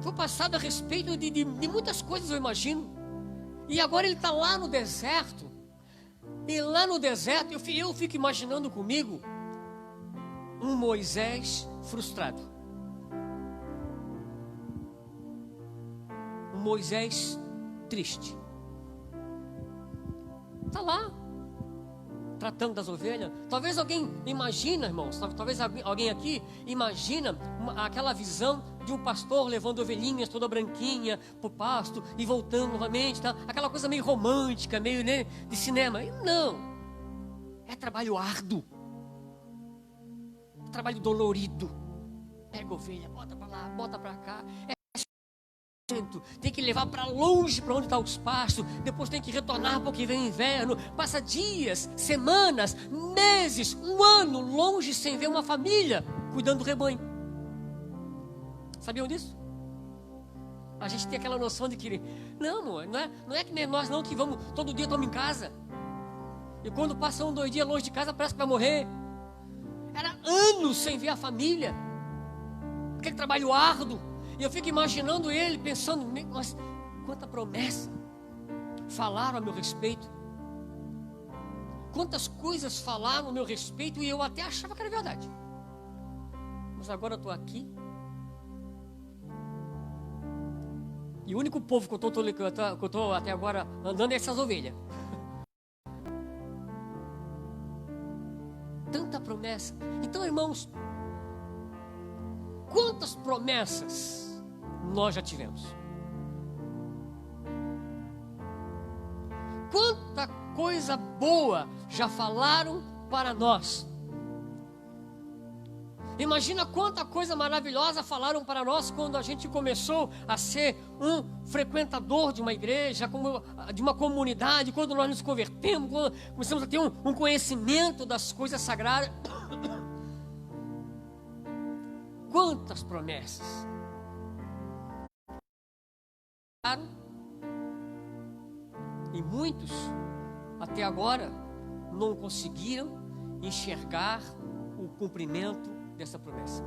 Foi passado a respeito de muitas coisas, eu imagino. E agora ele está lá no deserto. E lá no deserto, eu fico imaginando comigo um Moisés frustrado. Um Moisés triste. Está lá, tratando das ovelhas. Talvez alguém imagina, irmãos, talvez alguém aqui imagina aquela visão de um pastor levando ovelhinhas toda branquinha para o pasto e voltando novamente, tá? Aquela coisa meio romântica, meio, né, de cinema. E não, é trabalho árduo, trabalho dolorido. Pega a ovelha, bota para lá, bota para cá. Tem que levar para longe, para onde estão os pastos. Depois tem que retornar porque vem o inverno. Passa dias, semanas, meses, um ano longe sem ver uma família cuidando do rebanho. Sabiam disso? A gente tem aquela noção de que não é que nem nós não, que vamos todo dia estamos em casa. E quando passa 1, 2 dias longe de casa parece que vai morrer. Era anos sem ver a família. Aquele trabalho árduo. E eu fico imaginando ele, pensando, mas quanta promessa falaram a meu respeito. Quantas coisas falaram a meu respeito e eu até achava que era verdade. Mas agora eu estou aqui. E o único povo que eu estou até agora andando é essas ovelhas. Tanta promessa. Então, irmãos, quantas promessas nós já tivemos? Quanta coisa boa já falaram para nós? Imagina quanta coisa maravilhosa falaram para nós quando a gente começou a ser um frequentador de uma igreja, de uma comunidade, quando nós nos convertemos, quando começamos a ter um conhecimento das coisas sagradas. Quantas promessas! E muitos, até agora, não conseguiram enxergar o cumprimento dessa promessa.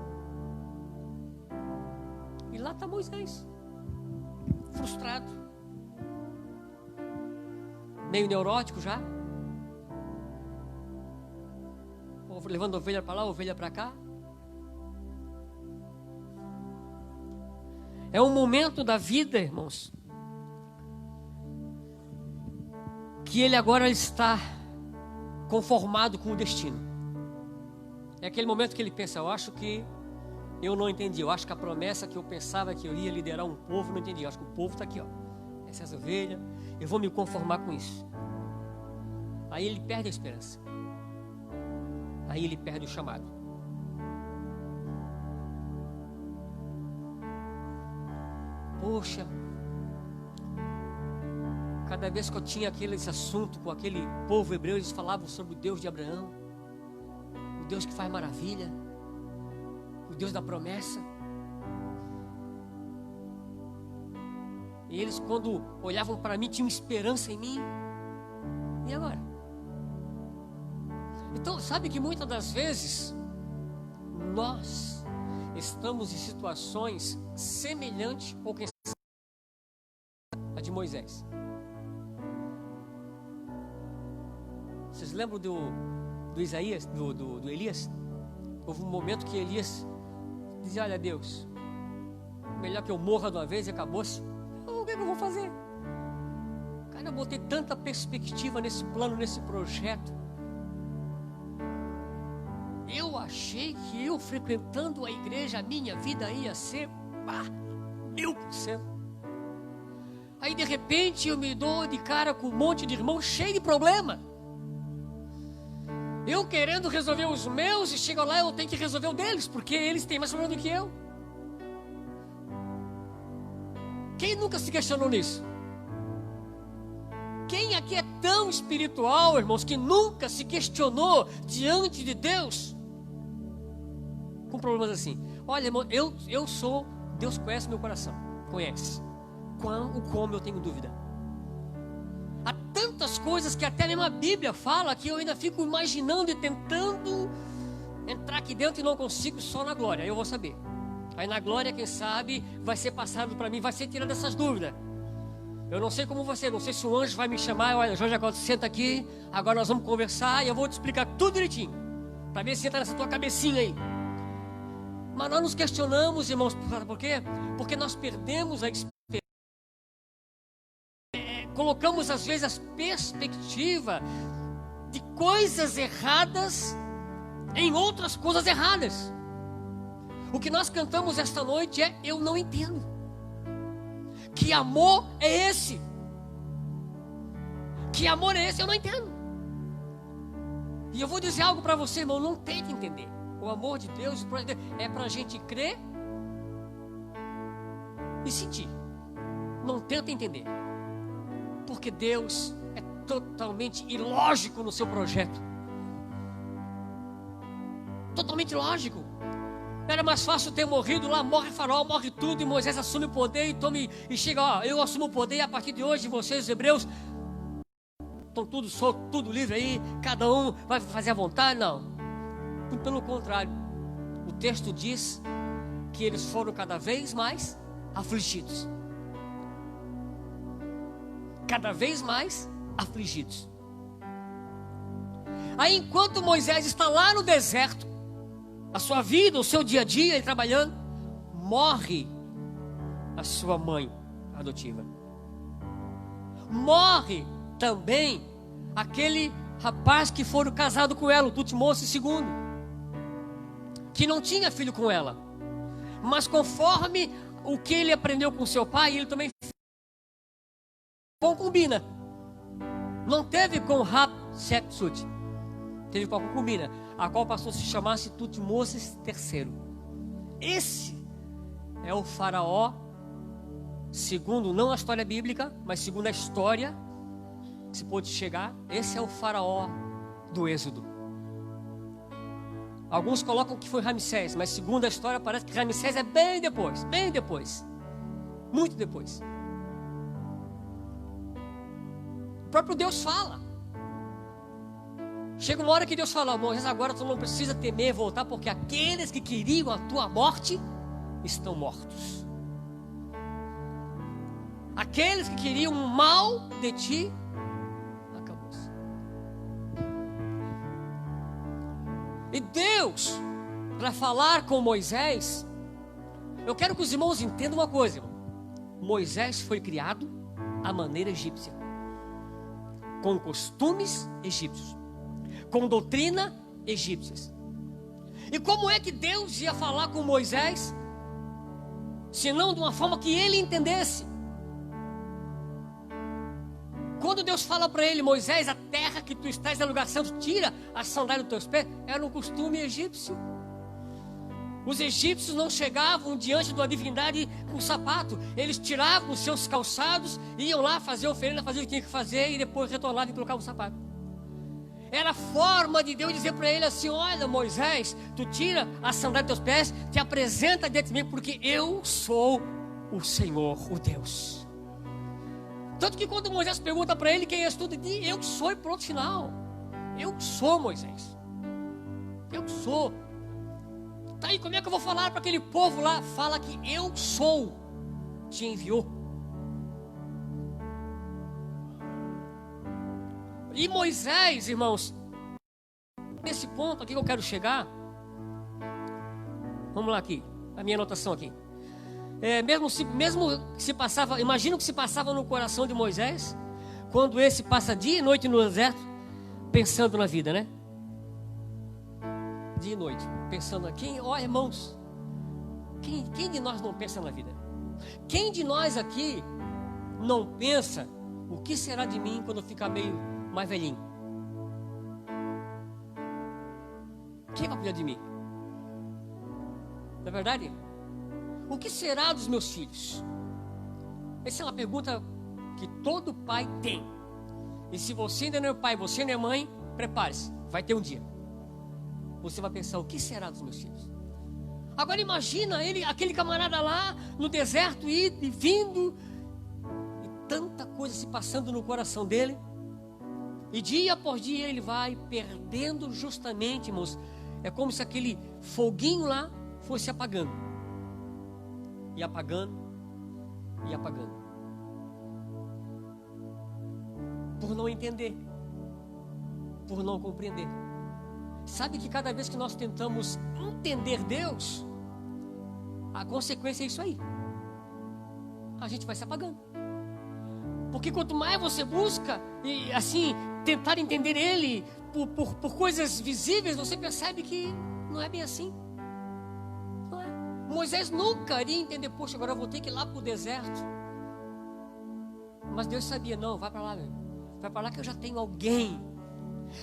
E lá está Moisés, frustrado, meio neurótico já, levando ovelha para lá, ovelha para cá. É um momento da vida, irmãos, que ele agora está conformado com o destino. É aquele momento que ele pensa, eu acho que eu não entendi, eu acho que a promessa que eu pensava que eu ia liderar um povo, não entendi, eu acho que o povo está aqui, ó. Essas ovelhas, eu vou me conformar com isso. Aí ele perde a esperança. Aí ele perde o chamado. Poxa, cada vez que eu tinha aqueles assuntos com aquele povo hebreu, eles falavam sobre o Deus de Abraão, o Deus que faz maravilha, o Deus da promessa. E eles, quando olhavam para mim, tinham esperança em mim. E agora? Então, sabe que muitas das vezes nós estamos em situações semelhantes ou quem sabe a de Moisés. Vocês lembram do Isaías, do Elias? Houve um momento que Elias dizia, olha Deus, melhor que eu morra de uma vez e acabou-se. O que eu vou fazer? Cara, eu botei tanta perspectiva nesse plano, nesse projeto. Eu achei que eu frequentando a igreja, a minha vida ia ser 1000%. Aí de repente eu me dou de cara com um monte de irmão cheio de problema. Eu querendo resolver os meus e chego lá eu tenho que resolver o deles, porque eles têm mais problema do que eu. Quem nunca se questionou nisso? Quem aqui é tão espiritual, irmãos, que nunca se questionou diante de Deus com problemas assim? Olha, irmão, eu sou, Deus conhece meu coração, conhece. Como eu tenho dúvida. Há tantas coisas que até mesmo a Bíblia fala que eu ainda fico imaginando e tentando entrar aqui dentro e não consigo, só na glória, eu vou saber. Aí na glória, quem sabe, vai ser passado para mim, vai ser tirando essas dúvidas. Eu não sei como você, não sei se o anjo vai me chamar, olha, Jorge, agora senta aqui, agora nós vamos conversar e eu vou te explicar tudo direitinho, para ver se entra nessa tua cabecinha aí. Mas nós nos questionamos, irmãos, por quê? Porque nós perdemos a esperança. Colocamos às vezes as perspectivas de coisas erradas em outras coisas erradas. O que nós cantamos esta noite é eu não entendo. Que amor é esse? Que amor é esse? Eu não entendo. E eu vou dizer algo para você, irmão, não tente entender. O amor de Deus é para a gente crer e sentir. Não tenta entender. Porque Deus é totalmente ilógico no seu projeto. Totalmente ilógico. Era mais fácil ter morrido lá, morre Faraó, morre tudo, e Moisés assume o poder e chega, ó, eu assumo o poder, e a partir de hoje vocês, hebreus, estão tudo solto, tudo livre aí, cada um vai fazer a vontade. Não, pelo contrário, o texto diz que eles foram cada vez mais afligidos. Cada vez mais afligidos. Aí enquanto Moisés está lá no deserto, a sua vida, o seu dia a dia, ele trabalhando, morre a sua mãe adotiva. Morre também aquele rapaz que foi casado com ela, o Tutmose II, que não tinha filho com ela, mas conforme o que ele aprendeu com seu pai, ele também concubina. Não teve com Hatshepsut, teve com a concubina, a qual passou a se chamar-se Tutmose III. Esse é o faraó, segundo não a história bíblica, mas segundo a história que se pôde chegar, esse é o faraó do Êxodo. Alguns colocam que foi Ramsés, mas segundo a história parece que Ramsés é bem depois, muito depois. O próprio Deus fala. Chega uma hora que Deus fala, Moisés, agora tu não precisa temer voltar, porque aqueles que queriam a tua morte estão mortos. Aqueles que queriam o mal de ti, acabou-se. E Deus, para falar com Moisés, Eu quero que os irmãos entendam uma coisa, irmão. Moisés foi criado à maneira egípcia, com costumes egípcios, com doutrina egípcias. E como é que Deus ia falar com Moisés, senão de uma forma que ele entendesse? Quando Deus fala para ele: Moisés, a terra que tu estás é lugar santo, tira a sandália dos teus pés, era um costume egípcio. Os egípcios não chegavam diante de uma divindade com sapato. Eles tiravam os seus calçados, iam lá fazer oferenda, fazer o que tinha que fazer, e depois retornavam e colocavam o sapato. Era a forma de Deus dizer para ele assim: olha, Moisés, tu tira a sandália dos teus pés, te apresenta diante de mim, porque eu sou o Senhor, o Deus. Tanto que quando Moisés pergunta para ele quem és tu, ele diz: eu sou, e pronto, final. Eu sou, Moisés. Eu sou. Tá aí, como é que eu vou falar para aquele povo lá? Fala que eu sou, te enviou. E Moisés, irmãos, nesse ponto aqui que eu quero chegar, vamos lá aqui, a minha anotação aqui. Mesmo se passava, imagina o que se passava no coração de Moisés, quando esse passa dia e noite no deserto, pensando na vida, né? Dia e noite, pensando aqui. Ó, irmãos, quem de nós não pensa na vida? Quem de nós aqui não pensa: o que será de mim quando eu ficar meio mais velhinho? Quem vai cuidar de mim? Não é verdade? O que será dos meus filhos? Essa é uma pergunta que todo pai tem. E se você ainda não é pai, você não é mãe, prepare-se, vai ter um dia. Você vai pensar: o que será dos meus filhos? Agora imagina ele, aquele camarada lá no deserto, indo e vindo, e tanta coisa se passando no coração dele. E dia após dia ele vai perdendo justamente, irmãos. É como se aquele foguinho lá fosse apagando. E apagando, e apagando. Por não entender, por não compreender. Sabe que cada vez que nós tentamos entender Deus, a consequência é isso aí. A gente vai se apagando. Porque quanto mais você busca, e assim, tentar entender Ele por coisas visíveis, você percebe que não é bem assim. Não é. Moisés nunca iria entender: poxa, agora eu vou ter que ir lá para o deserto. Mas Deus sabia: não, vai para lá, meu. Vai para lá que eu já tenho alguém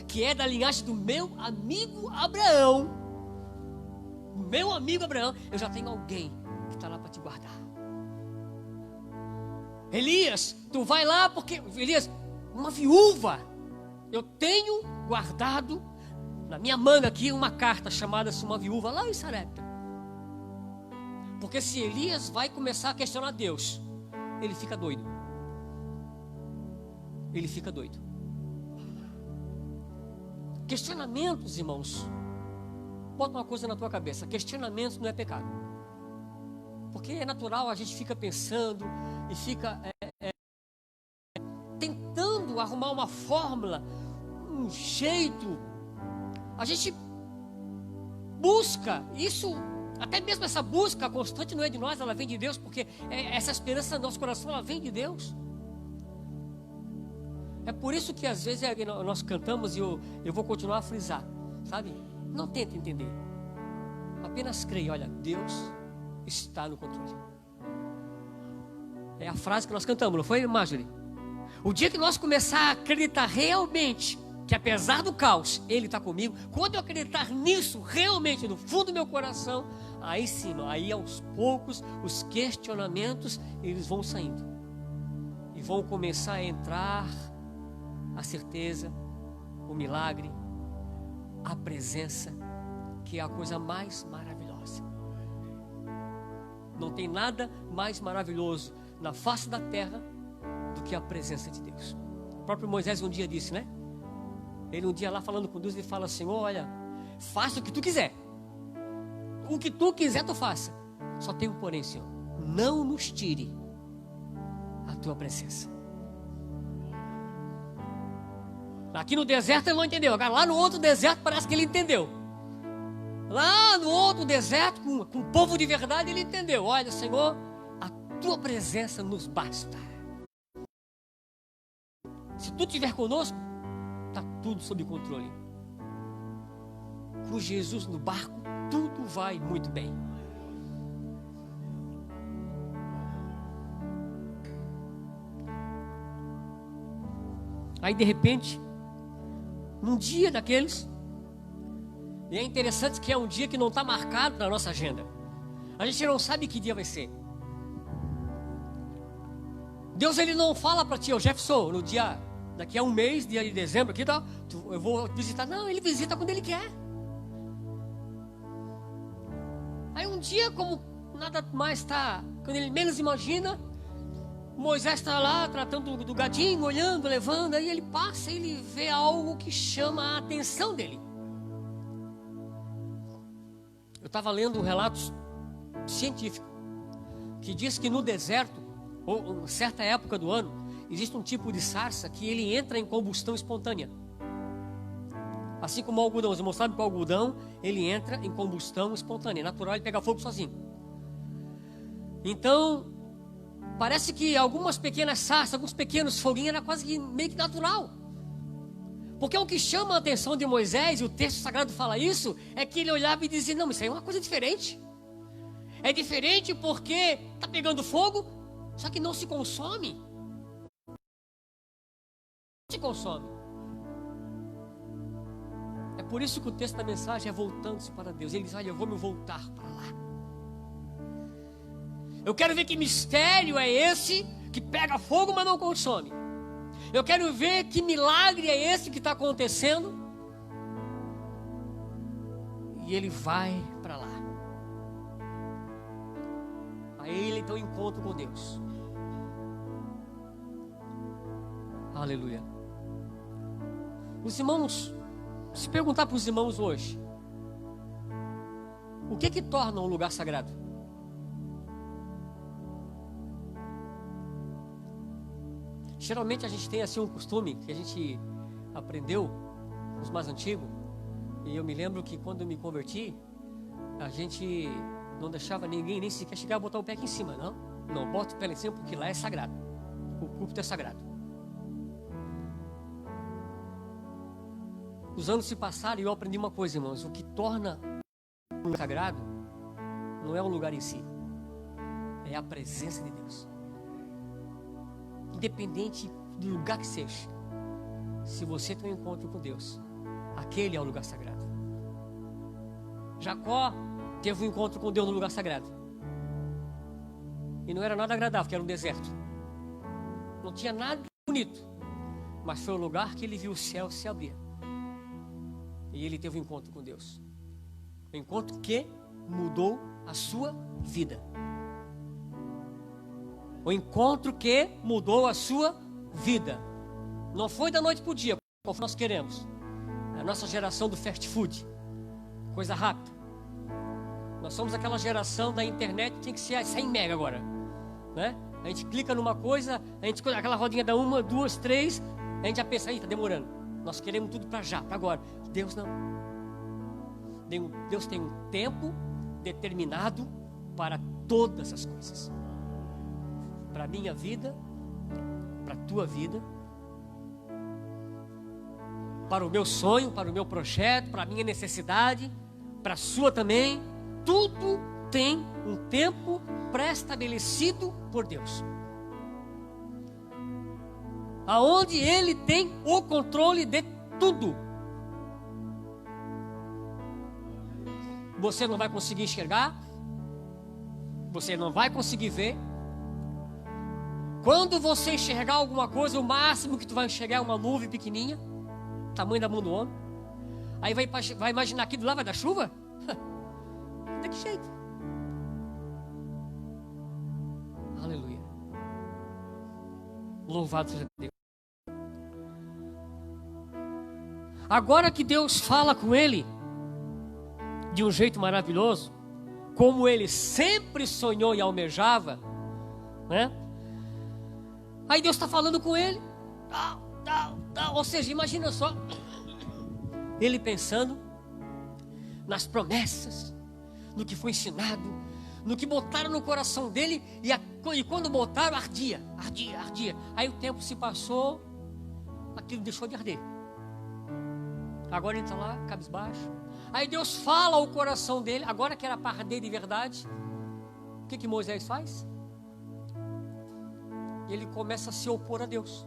que é da linhagem do meu amigo Abraão. Meu amigo Abraão, eu já tenho alguém que está lá para te guardar. Elias, tu vai lá porque... Elias, uma viúva. Eu tenho guardado na minha manga aqui uma carta chamada-se Uma Viúva, lá em Sarepta. Porque se Elias vai começar a questionar Deus, ele fica doido. Ele fica doido. Questionamentos, irmãos, bota uma coisa na tua cabeça: questionamentos não é pecado. Porque é natural, a gente fica pensando e fica tentando arrumar uma fórmula, um jeito. A gente busca isso, até mesmo essa busca constante não é de nós, ela vem de Deus, porque essa esperança no nosso coração, ela vem de Deus. É por isso que às vezes nós cantamos, e eu vou continuar a frisar, sabe? Não tenta entender, apenas creia. Olha, Deus está no controle. É a frase que nós cantamos, não foi, Marjorie? O dia que nós começar a acreditar realmente que apesar do caos, Ele está comigo, quando eu acreditar nisso realmente no fundo do meu coração, aí sim, aí aos poucos os questionamentos eles vão saindo e vão começar a entrar a certeza, o milagre, a presença, que é a coisa mais maravilhosa. Não tem nada mais maravilhoso na face da terra do que a presença de Deus. O próprio Moisés um dia disse, né? Ele um dia lá falando com Deus, ele fala assim: olha, faça o que tu quiser. O que tu quiser tu faça. Só tem um porém, Senhor: não nos tire a tua presença. Aqui no deserto ele não entendeu. Agora lá no outro deserto parece que ele entendeu. Lá no outro deserto, com o povo de verdade, ele entendeu. Olha, Senhor, a tua presença nos basta. Se tu estiver conosco, está tudo sob controle. Com Jesus no barco, tudo vai muito bem. Aí de repente, num dia daqueles, e é interessante que é um dia que não está marcado na nossa agenda. A gente não sabe que dia vai ser. Deus, ele não fala para ti, Jefferson, no dia, daqui a um mês, dia de dezembro, aqui, tá, eu vou visitar. Não, ele visita quando ele quer. Aí um dia, como nada mais está, quando ele menos imagina, Moisés está lá tratando do gadinho, olhando, levando, aí ele passa e ele vê algo que chama a atenção dele. Eu estava lendo um relato científico que diz que no deserto, ou em certa época do ano, existe um tipo de sarça que ele entra em combustão espontânea. Assim como o algodão, você sabe que o algodão ele entra em combustão espontânea, é natural, ele pega fogo sozinho. Então, parece que algumas pequenas sarças, alguns pequenos foguinhos era quase que meio que natural. Porque o que chama a atenção de Moisés, e o texto sagrado fala isso, é que ele olhava e dizia, não, isso aí é uma coisa diferente. É diferente porque está pegando fogo, só que não se consome. Não se consome. É por isso que o texto da mensagem é voltando-se para Deus. Ele diz, olha, eu vou me voltar para lá. Eu quero ver que mistério é esse que pega fogo, mas não consome. Eu quero ver que milagre é esse que está acontecendo. E ele vai para lá. Aí ele tem um encontro com Deus. Aleluia. Os irmãos, se perguntar para os irmãos hoje, o que torna um lugar sagrado? Geralmente a gente tem assim um costume que a gente aprendeu, os mais antigos, e eu me lembro que quando eu me converti, a gente não deixava ninguém nem sequer chegar a botar o pé aqui em cima, não. Não, bota o pé lá em cima porque lá é sagrado. O púlpito é sagrado. Os anos se passaram e eu aprendi uma coisa, irmãos. O que torna um lugar sagrado não é o lugar em si, é a presença de Deus. Independente do lugar que seja, se você tem um encontro com Deus, aquele é o lugar sagrado. Jacó teve um encontro com Deus no lugar sagrado. E não era nada agradável, porque era um deserto. Não tinha nada bonito. Mas foi o lugar que ele viu o céu se abrir. E ele teve um encontro com Deus. Um encontro que mudou a sua vida. O encontro que mudou a sua vida. Não foi da noite para o dia, como nós queremos. A nossa geração do fast food. Coisa rápida. Nós somos aquela geração da internet que tem que ser 100 mega agora, né? A gente clica numa coisa, a gente aquela rodinha da 1, 2, 3, a gente já pensa, aí está demorando. Nós queremos tudo para já, para agora. Deus não. Deus tem um tempo determinado para todas as coisas. Para a minha vida, para a tua vida, para o meu sonho, para o meu projeto, para a minha necessidade, para a sua também. Tudo tem um tempo pré-estabelecido por Deus, aonde Ele tem o controle de tudo. Você não vai conseguir enxergar, você não vai conseguir ver. Quando você enxergar alguma coisa, o máximo que tu vai enxergar é uma nuvem pequenininha, tamanho da mão do homem. Aí vai imaginar que do lá vai dar chuva? De que jeito? Aleluia. Louvado seja Deus. Agora que Deus fala com ele de um jeito maravilhoso, como ele sempre sonhou e almejava, né? Aí Deus está falando com ele, ou seja, imagina só, ele pensando nas promessas, no que foi ensinado, no que botaram no coração dele, e quando botaram, ardia. Aí o tempo se passou, aquilo deixou de arder. Agora ele está lá, cabisbaixo. Aí Deus fala ao coração dele, agora que era para arder de verdade. O que Moisés faz? Ele começa a se opor a Deus.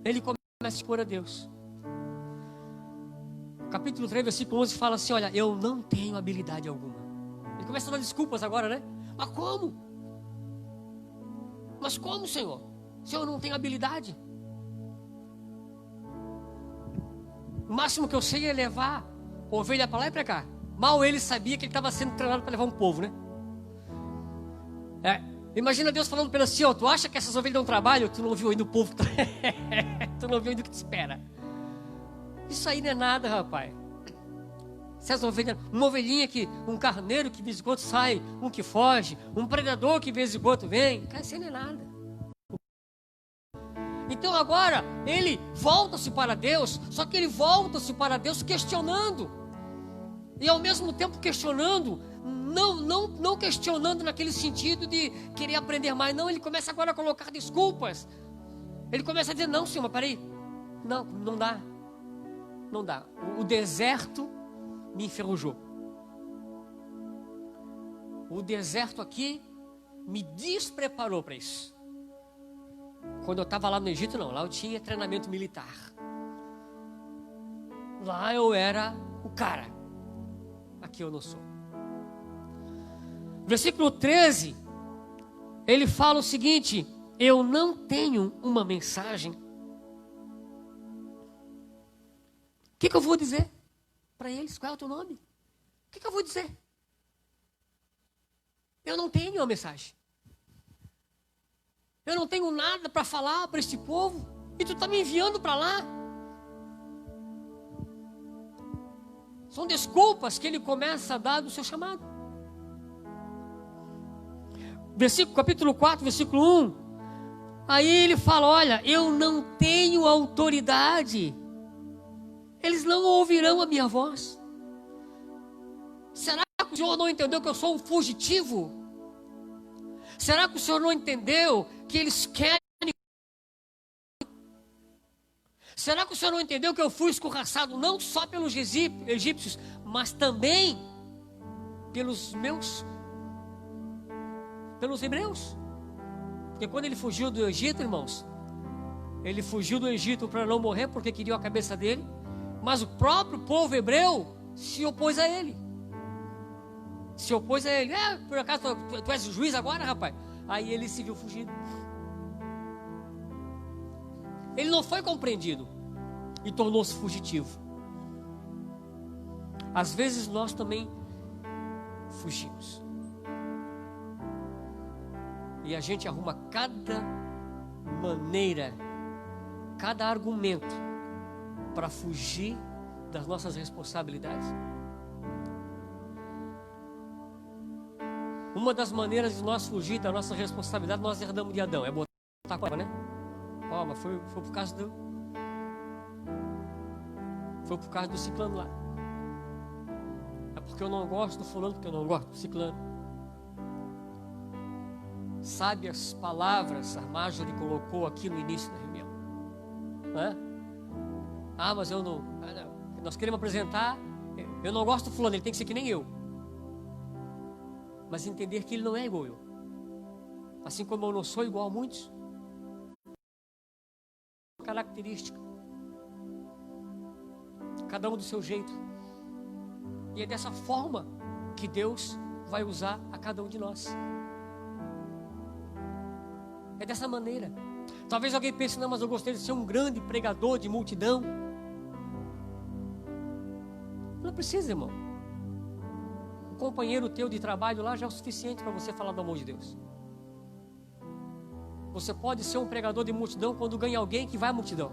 Ele começa a se opor a Deus. Capítulo 3, versículo 11 fala assim: olha, eu não tenho habilidade alguma. Ele começa a dar desculpas agora, né? Mas como? Mas como, Senhor? O Senhor não tem habilidade? O máximo que eu sei é levar ovelha para lá e para cá. Mal ele sabia que ele estava sendo treinado para levar um povo, né? Imagina Deus falando para ele assim: ó, tu acha que essas ovelhas dão trabalho? Tu não viu ainda o povo? Tu não viu ainda o que te espera? Isso aí não é nada, rapaz. Essas ovelhas, uma ovelhinha que, um carneiro que de vez em quando sai, um que foge, um predador que de vez em quando vem, cara, isso aí não é nada. Então agora ele volta-se para Deus, só que ele volta-se para Deus questionando, e ao mesmo tempo questionando, não questionando naquele sentido de querer aprender mais, não, ele começa agora a colocar desculpas. Ele começa a dizer: não, Senhor, mas peraí, não dá. Não dá. O deserto me enferrujou. O deserto aqui me despreparou para isso. Quando eu estava lá no Egito, não. Lá eu tinha treinamento militar. Lá eu era o cara. Aqui eu não sou. Versículo 13. Ele fala o seguinte: eu não tenho uma mensagem. O que eu vou dizer para eles? Qual é o teu nome? O que eu vou dizer? Eu não tenho uma mensagem. Eu não tenho nada para falar para este povo. E tu está me enviando para lá. São desculpas que ele começa a dar do seu chamado. Capítulo 4, versículo 1. Aí ele fala: olha, eu não tenho autoridade. Eles não ouvirão a minha voz. Será que o Senhor não entendeu que eu sou um fugitivo? Será que o Senhor não entendeu que eles querem? Será que o Senhor não entendeu que eu fui escorraçado não só pelos egípcios, mas também pelos hebreus? Porque quando ele fugiu do Egito, irmãos, ele fugiu do Egito para não morrer porque queriam a cabeça dele. Mas o próprio povo hebreu se opôs a ele. Se opôs a ele. Por acaso tu és juiz agora, rapaz? Aí ele se viu fugido. Ele não foi compreendido e tornou-se fugitivo. Às vezes nós também fugimos. E a gente arruma cada maneira, cada argumento para fugir das nossas responsabilidades. Uma das maneiras de nós fugir da nossa responsabilidade, nós herdamos de Adão, é botar a culpa, né? Mas foi por causa do ciclano lá. É porque eu não gosto do fulano, porque eu não gosto do ciclano. Sabe as palavras a Marjorie colocou aqui no início da reunião? Mas eu não. Nós queremos apresentar. Eu não gosto do fulano, ele tem que ser que nem eu. Mas entender que ele não é igual eu. Assim como eu não sou igual a muitos. Característica. Cada um do seu jeito. E é dessa forma que Deus vai usar a cada um de nós. É dessa maneira. Talvez alguém pense: não, mas eu gostaria de ser um grande pregador de multidão. Não precisa, irmão. O companheiro teu de trabalho lá já é o suficiente para você falar do amor de Deus. Você pode ser um pregador de multidão quando ganha alguém que vai à multidão.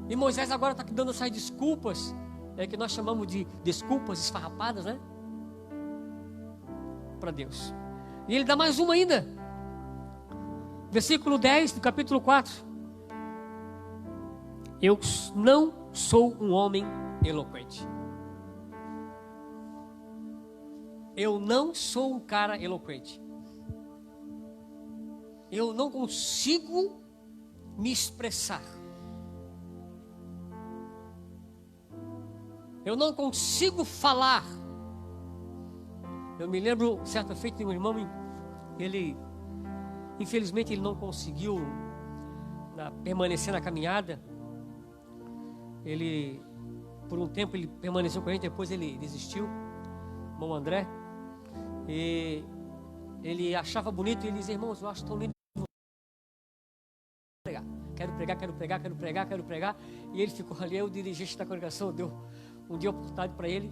E Moisés agora está dando essas desculpas, que nós chamamos de desculpas esfarrapadas, né? Para Deus. E ele dá mais uma ainda. Versículo 10 do capítulo 4. Eu não sou um homem eloquente. Eu não sou um cara eloquente. Eu não consigo me expressar. Eu não consigo falar. Eu me lembro, certa feita, de um irmão, ele, infelizmente, ele não conseguiu permanecer na caminhada. Ele, por um tempo, ele permaneceu com a gente, depois ele desistiu, irmão André. E ele achava bonito, e ele dizia: irmãos, eu acho tão lindo. Quero pregar. E ele ficou ali, o dirigente da congregação deu um dia a oportunidade para ele.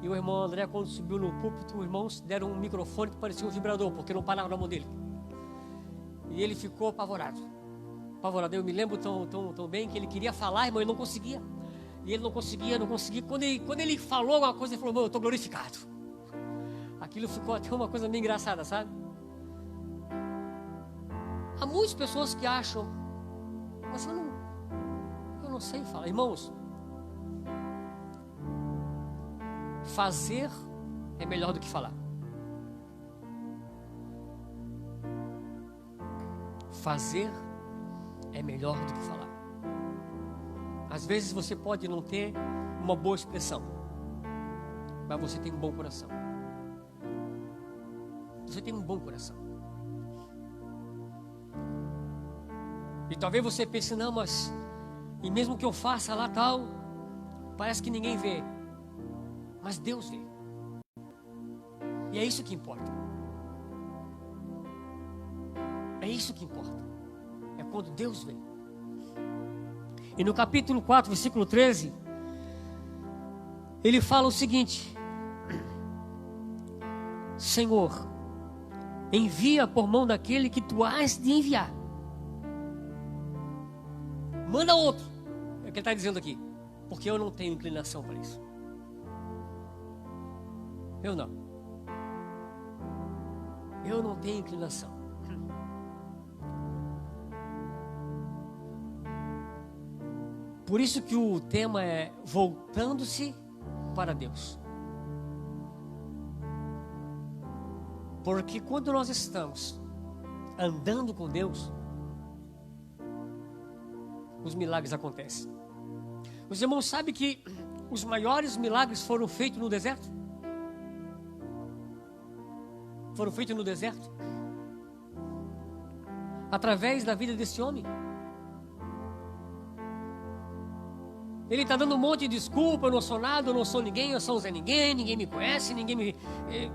E o irmão André, quando subiu no púlpito, os irmãos deram um microfone que parecia um vibrador, porque não parava na mão dele. E ele ficou apavorado. Eu me lembro tão bem que ele queria falar, irmão, ele não conseguia. E ele não conseguia. Quando ele falou alguma coisa, ele falou: irmão, eu estou glorificado. Aquilo ficou até uma coisa meio engraçada, sabe? Há muitas pessoas que acham: mas eu não sei falar. Irmãos, fazer é melhor do que falar. Fazer é melhor do que falar. Às vezes você pode não ter uma boa expressão, mas você tem um bom coração. Você tem um bom coração. E talvez você pense: não, mas e mesmo que eu faça lá tal, parece que ninguém vê. Mas Deus vê. E é isso que importa. É isso que importa. É quando Deus vê. E no capítulo 4, versículo 13, ele fala o seguinte: Senhor, envia por mão daquele que tu has de enviar. Manda outro. É o que ele está dizendo aqui. Porque eu não tenho inclinação para isso. Eu não tenho inclinação. Por isso que o tema é voltando-se para Deus. Porque quando nós estamos andando com Deus, os milagres acontecem. Os irmãos sabem que os maiores milagres foram feitos no deserto? Foram feitos no deserto, através da vida desse homem. Ele está dando um monte de desculpa: eu não sou nada, eu não sou ninguém, eu sou um Zé Ninguém, ninguém me conhece, ninguém me...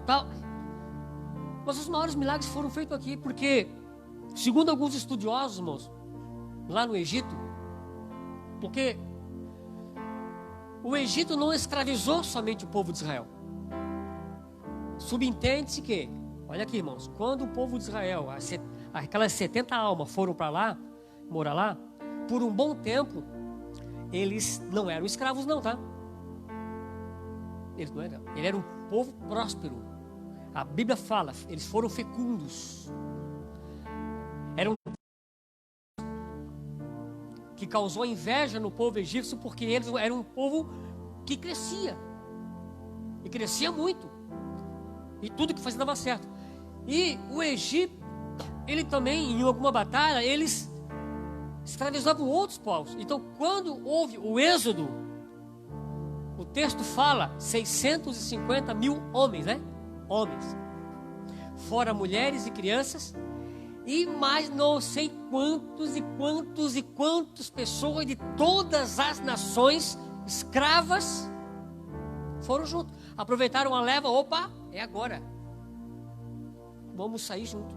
tal. Mas os maiores milagres foram feitos aqui, porque, segundo alguns estudiosos, irmãos, lá no Egito, porque o Egito não escravizou somente o povo de Israel. Subentende-se que, olha aqui, irmãos, quando o povo de Israel, aquelas 70 almas foram para lá, morar lá, por um bom tempo, eles não eram escravos não, tá? Eles não eram. Ele era um povo próspero. A Bíblia fala, eles foram fecundos. Era um que causou inveja no povo egípcio, porque eles eram um povo que crescia. E crescia muito. E tudo que fazia dava certo. E o Egito, ele também, em alguma batalha, eles escravizavam outros povos. Então, quando houve o êxodo, o texto fala 650 mil homens, né? Homens. Fora mulheres e crianças. E mais não sei quantas pessoas de todas as nações escravas foram juntos. Aproveitaram a leva, opa, é agora. Vamos sair junto.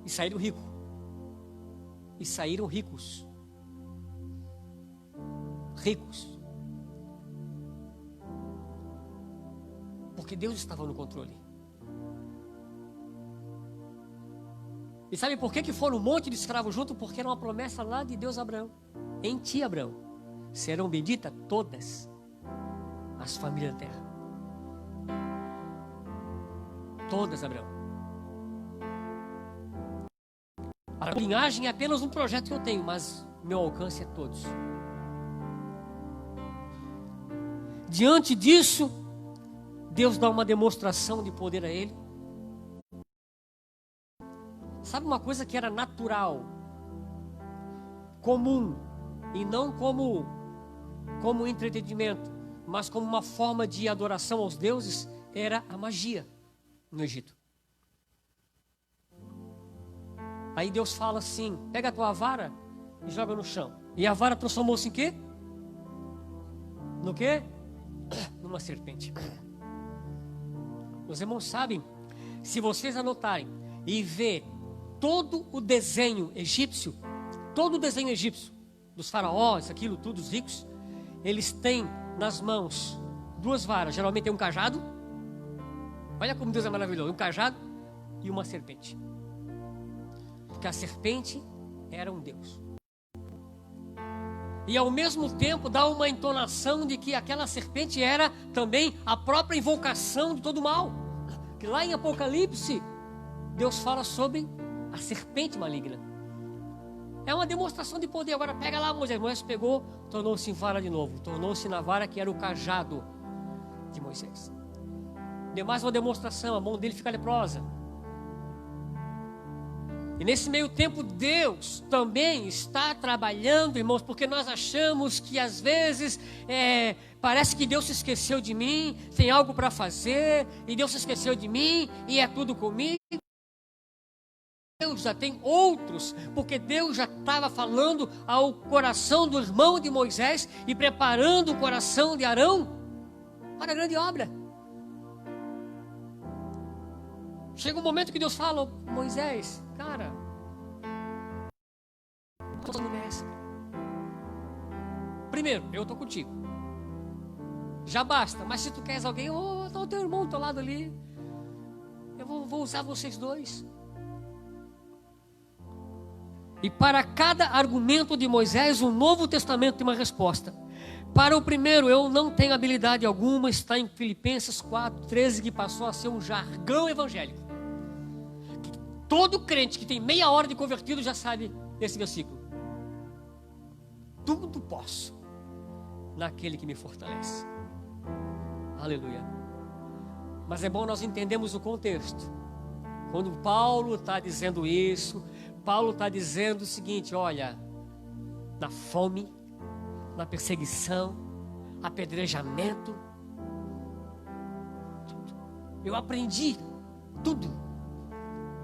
E saíram ricos. E saíram ricos. Ricos. Porque Deus estava no controle. E sabe por que foram um monte de escravos juntos? Porque era uma promessa lá de Deus a Abraão. Em ti, Abraão, serão benditas todas as famílias da terra. Todas, Abraão. A linhagem é apenas um projeto que eu tenho, mas meu alcance é todos. Diante disso, Deus dá uma demonstração de poder a ele. Sabe uma coisa que era natural, comum, e não como entretenimento, mas como uma forma de adoração aos deuses, era a magia no Egito. Aí Deus fala assim: pega a tua vara e joga no chão. E a vara transformou-se em quê? No quê? Numa serpente. Os irmãos sabem, se vocês anotarem e ver todo o desenho egípcio, dos faraós, aquilo tudo, os ricos, eles têm nas mãos duas varas, geralmente tem um cajado. Olha como Deus é maravilhoso, um cajado e uma serpente. Porque a serpente era um deus. E ao mesmo tempo dá uma entonação de que aquela serpente era também a própria invocação de todo o mal. Que lá em Apocalipse, Deus fala sobre a serpente maligna. É uma demonstração de poder. Agora pega lá, Moisés pegou, tornou-se em vara de novo. Tornou-se na vara que era o cajado de Moisés. Deu mais uma demonstração, a mão dele fica leprosa. E nesse meio tempo Deus também está trabalhando, irmãos, porque nós achamos que às vezes parece que Deus se esqueceu de mim, tem algo para fazer, e Deus se esqueceu de mim, e é tudo comigo. Deus já tem outros, porque Deus já estava falando ao coração do irmão de Moisés e preparando o coração de Arão para a grande obra. Chega um momento que Deus fala: Moisés, cara, primeiro, eu estou contigo, já basta, mas se tu queres alguém, tá o teu irmão do teu lado ali, eu vou usar vocês dois. E para cada argumento de Moisés, o Novo Testamento tem uma resposta. Para o primeiro, eu não tenho habilidade alguma, está em Filipenses 4:13, que passou a ser um jargão evangélico. Todo crente que tem meia hora de convertido já sabe esse versículo. Tudo posso naquele que me fortalece. Aleluia. Mas é bom nós entendermos o contexto. Quando Paulo está dizendo isso, Paulo está dizendo o seguinte: olha, na fome, na perseguição, apedrejamento, eu aprendi tudo.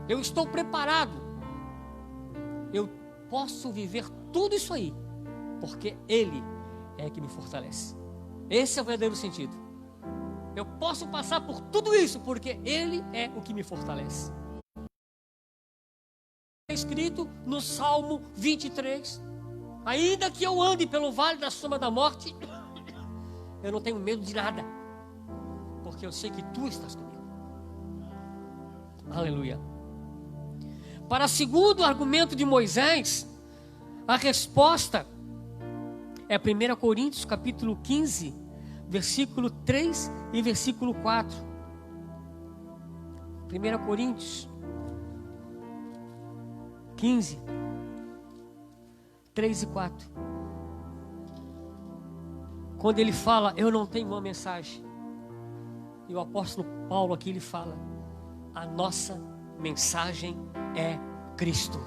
Eu estou preparado. Eu posso viver tudo isso aí, porque Ele é que me fortalece. Esse é o verdadeiro sentido. Eu posso passar por tudo isso, porque Ele é o que me fortalece. É escrito no Salmo 23. Ainda que eu ande pelo vale da sombra da morte, eu não tenho medo de nada, porque eu sei que Tu estás comigo. Aleluia. Para o segundo argumento de Moisés, a resposta é 1 Coríntios capítulo 15, versículo 3 e versículo 4. 1 Coríntios 15, 3 e 4. Quando ele fala, eu não tenho uma mensagem. E o apóstolo Paulo aqui ele fala, a nossa mensagem é Cristo.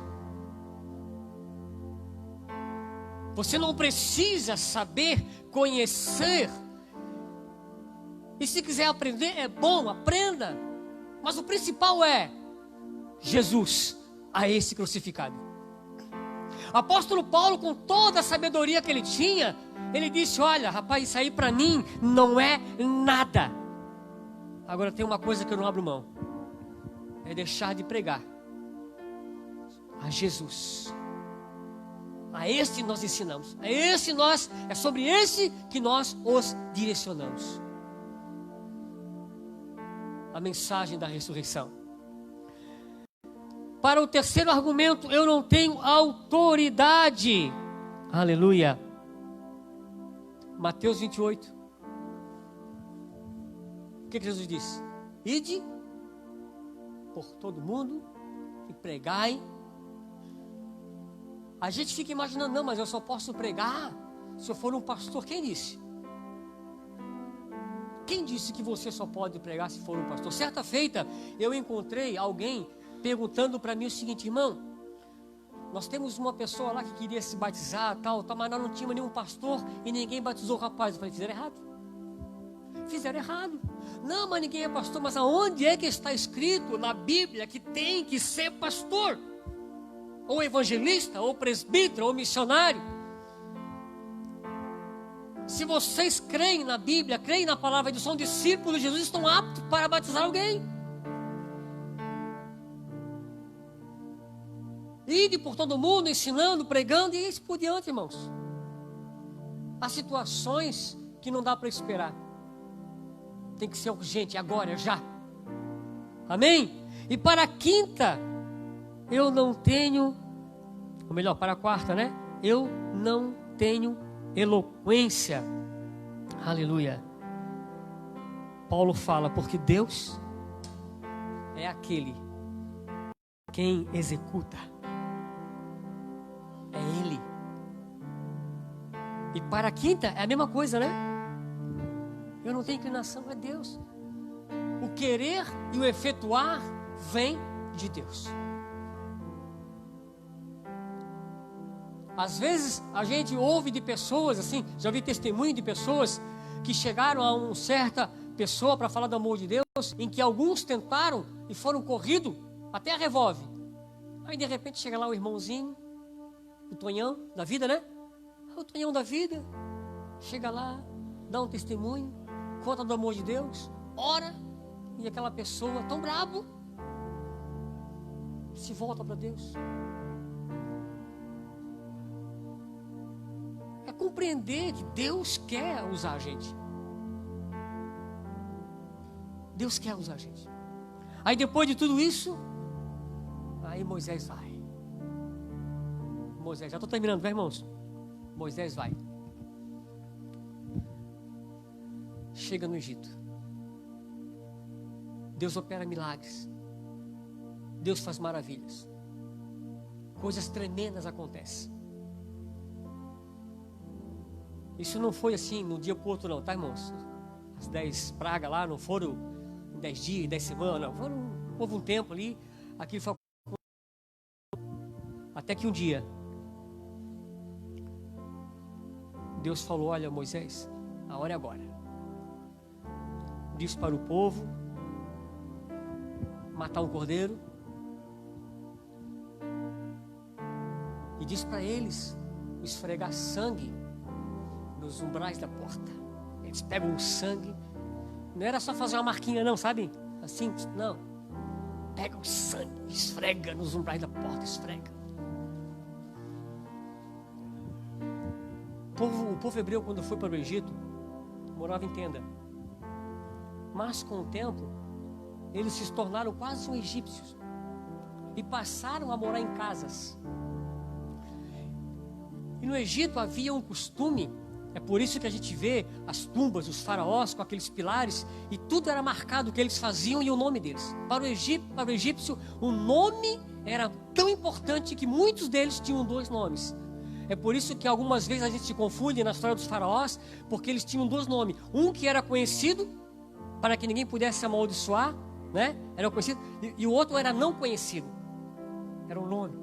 Você não precisa saber, conhecer. E se quiser aprender, é bom, aprenda. Mas o principal é Jesus, a esse crucificado. Apóstolo Paulo, com toda a sabedoria que ele tinha, ele disse, olha, rapaz, isso aí para mim não é nada. Agora tem uma coisa que eu não abro mão. É deixar de pregar a Jesus. A este nós ensinamos. É sobre esse que nós os direcionamos. A mensagem da ressurreição. Para o terceiro argumento, eu não tenho autoridade. Aleluia. Mateus 28. O que Jesus disse? Ide por todo mundo e pregai A gente fica imaginando, não, mas eu só posso pregar se eu for um pastor. Quem disse? Quem disse que você só pode pregar se for um pastor? Certa feita, eu encontrei alguém perguntando para mim o seguinte: irmão, nós temos uma pessoa lá que queria se batizar, tal, mas nós não tínhamos nenhum pastor e ninguém batizou o rapaz. Eu falei, fizeram errado. Fizeram errado. Não, mas ninguém é pastor. Mas aonde é que está escrito na Bíblia que tem que ser pastor? Ou evangelista, ou presbítero, ou missionário? Se vocês creem na Bíblia, creem na palavra de Deus, são discípulos de Jesus, estão aptos para batizar alguém. Ide por todo mundo, ensinando, pregando, e isso por diante, irmãos. Há situações que não dá para esperar. Tem que ser urgente, agora, já. Amém? E para a quinta, eu não tenho, ou melhor, para a quarta, né? Eu não tenho eloquência. Aleluia. Paulo fala, porque Deus é aquele quem executa. É Ele. E para a quinta é a mesma coisa, né? Eu não tenho inclinação, é Deus. O querer e o efetuar vem de Deus. Às vezes a gente ouve de pessoas assim, já ouvi testemunho de pessoas que chegaram a uma certa pessoa para falar do amor de Deus, em que alguns tentaram e foram corridos até a revólver. Aí de repente chega lá o irmãozinho, o Tonhão da vida, né? O Tonhão da vida chega lá, dá um testemunho, conta do amor de Deus, ora, e aquela pessoa tão brabo se volta para Deus. É compreender que Deus quer usar a gente. Deus quer usar a gente. Aí depois de tudo isso, aí Moisés vai. Moisés, já estou terminando, vai, irmãos? Moisés vai. Chega no Egito. Deus opera milagres. Deus faz maravilhas. Coisas tremendas acontecem. Isso não foi assim, de um dia para o outro não, tá, irmãos? As 10 pragas lá não foram em 10 dias, 10 semanas, não. Houve um tempo ali, aquilo foi... Até que um dia, Deus falou, olha Moisés, a hora é agora. Diz para o povo matar um cordeiro. E diz para eles esfregar sangue nos umbrais da porta. Eles pegam o sangue. Não era só fazer uma marquinha não, sabe? Assim, não. Pega o sangue, esfrega nos umbrais da porta, esfrega. O povo hebreu, quando foi para o Egito, morava em tenda. Mas com o tempo, eles se tornaram quase um egípcios. E passaram a morar em casas. E no Egito havia um costume, é por isso que a gente vê as tumbas dos faraós com aqueles pilares, e tudo era marcado o que eles faziam e o nome deles. Para o egípcio, o nome era tão importante que muitos deles tinham 2 nomes. É por isso que algumas vezes a gente se confunde na história dos faraós, porque eles tinham 2 nomes. Um que era conhecido, para que ninguém pudesse amaldiçoar, né? Era conhecido, e o outro era não conhecido. Era um nome.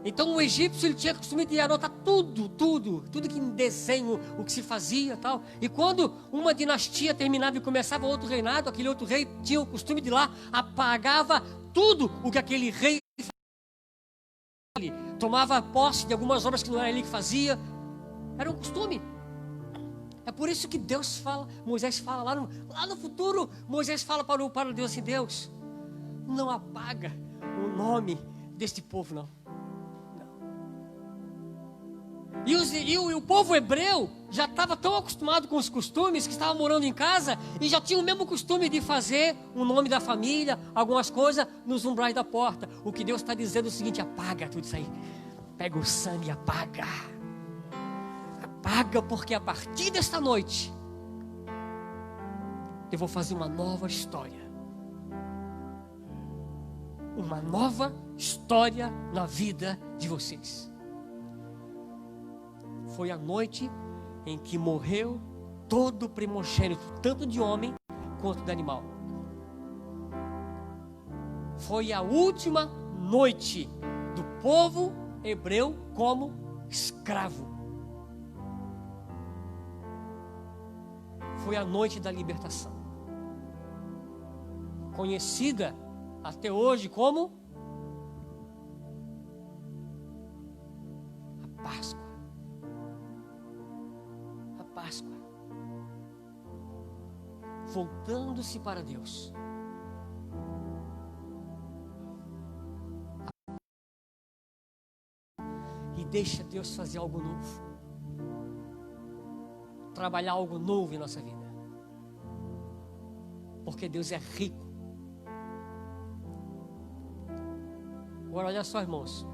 Então o egípcio, ele tinha costume de anotar tudo que em desenho, o que se fazia, tal. E quando uma dinastia terminava e começava outro reinado, aquele outro rei tinha o costume de ir lá, apagava tudo o que aquele rei fazia. Tomava posse de algumas obras que não era ele que fazia. Era um costume. É por isso que Deus fala, Moisés fala lá no futuro, Moisés fala para Deus assim, Deus, não apaga o nome deste povo, não. E o povo hebreu já estava tão acostumado com os costumes, que estava morando em casa e já tinha o mesmo costume de fazer o nome da família, algumas coisas nos umbrais da porta. O que Deus está dizendo é o seguinte, apaga tudo isso aí. Pega o sangue e apaga. Apaga, porque a partir desta noite eu vou fazer uma nova história. Uma nova história na vida de vocês. foi a noite em que morreu todo o primogênito, tanto de homem quanto de animal. Foi a última noite do povo hebreu como escravo. Foi a noite da libertação, conhecida até hoje como a Páscoa. A Páscoa. Voltando-se para Deus. E deixa Deus fazer algo novo. Trabalhar algo novo em nossa vida. Porque Deus é rico. Agora olha só, irmãos.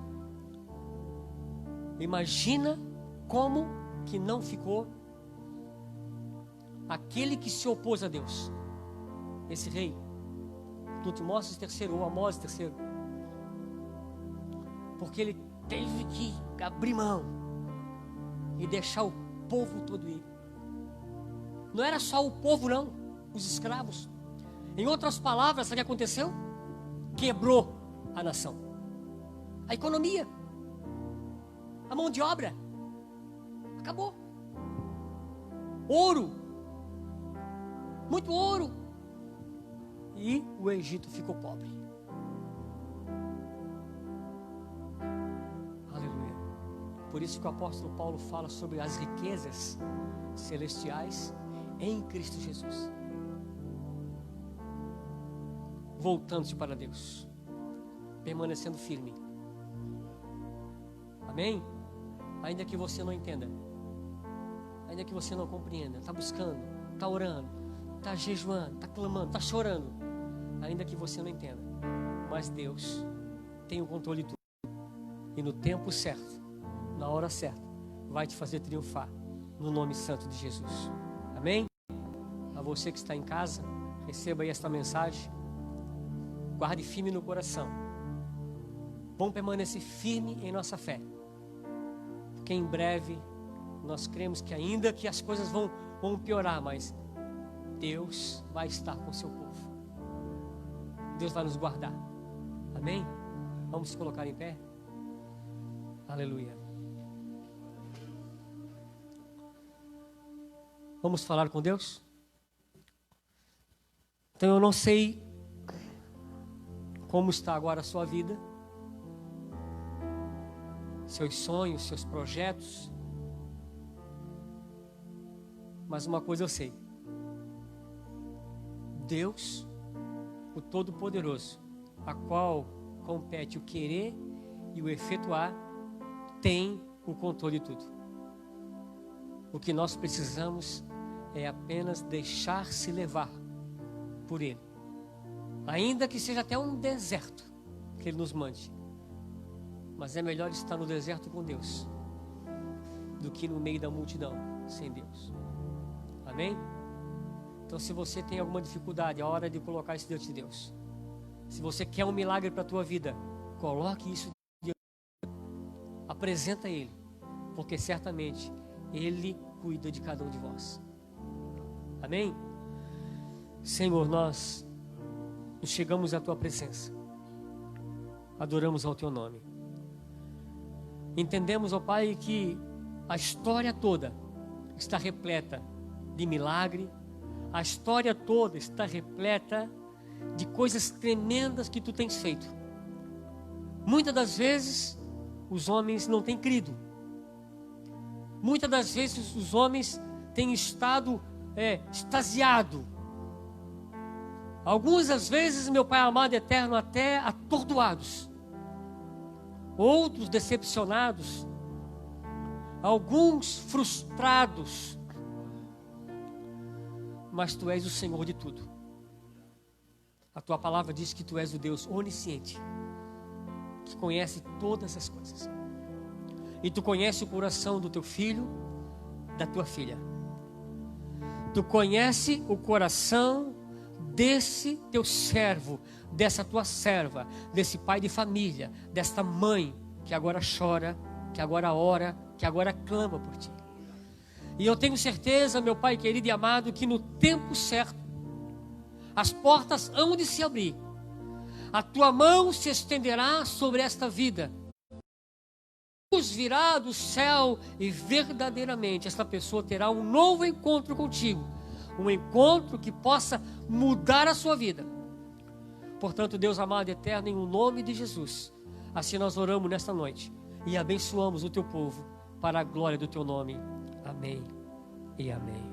Imagina como que não ficou aquele que se opôs a Deus. Esse rei. Tutmoses III ou Amós III. Porque ele teve que abrir mão e deixar o povo todo ir. Não era só o povo não, os escravos. Em outras palavras, sabe o que aconteceu? Quebrou a nação. A economia, a mão de obra, acabou. Ouro, muito ouro. E o Egito ficou pobre. Aleluia. Por isso que o apóstolo Paulo fala sobre as riquezas celestiais em Cristo Jesus. Voltando-se para Deus, permanecendo firme. Amém? Ainda que você não entenda, ainda que você não compreenda, está buscando, está orando, está jejuando, está clamando, está chorando, ainda que você não entenda, mas Deus tem o controle de tudo, e no tempo certo, na hora certa, vai te fazer triunfar, no nome santo de Jesus. Amém? A você que está em casa, receba aí esta mensagem, guarde firme no coração. Vamos permanecer firme em nossa fé, porque em breve nós cremos que ainda que as coisas vão piorar, mas Deus vai estar com o seu povo. Deus vai nos guardar. Amém? Vamos se colocar em pé. Aleluia. Vamos falar com Deus? Então eu não sei como está agora a sua vida, seus sonhos, seus projetos, mas uma coisa eu sei: Deus, o Todo-Poderoso, a qual compete o querer e o efetuar, tem o controle de tudo. O que nós precisamos é apenas deixar-se levar por Ele. Ainda que seja até um deserto que Ele nos mande. Mas é melhor estar no deserto com Deus do que no meio da multidão sem Deus. Amém? Então, se você tem alguma dificuldade, é hora de colocar isso diante de Deus. Se você quer um milagre para a tua vida, coloque isso diante de Deus. Apresenta a Ele, porque certamente Ele cuida de cada um de vós. Amém? Senhor, nós chegamos à tua presença, adoramos ao teu nome. Entendemos, ó Pai, que a história toda está repleta de milagre, a história toda está repleta de coisas tremendas que tu tens feito. Muitas das vezes os homens não têm crido, muitas das vezes os homens têm estado extasiados. Algumas das vezes, meu Pai amado eterno, até atordoados. Outros decepcionados. Alguns frustrados. Mas Tu és o Senhor de tudo. A Tua palavra diz que Tu és o Deus onisciente, que conhece todas as coisas. E Tu conhece o coração do Teu filho, da Tua filha. Tu conhece o coração desse teu servo, dessa tua serva, desse pai de família, desta mãe que agora chora, que agora ora, que agora clama por ti. E eu tenho certeza, meu Pai querido e amado, que no tempo certo, as portas hão de se abrir. A tua mão se estenderá sobre esta vida. Luz virá do céu e verdadeiramente esta pessoa terá um novo encontro contigo. Um encontro que possa mudar a sua vida. Portanto, Deus amado e eterno, em nome de Jesus, assim nós oramos nesta noite e abençoamos o teu povo para a glória do teu nome. Amém e amém.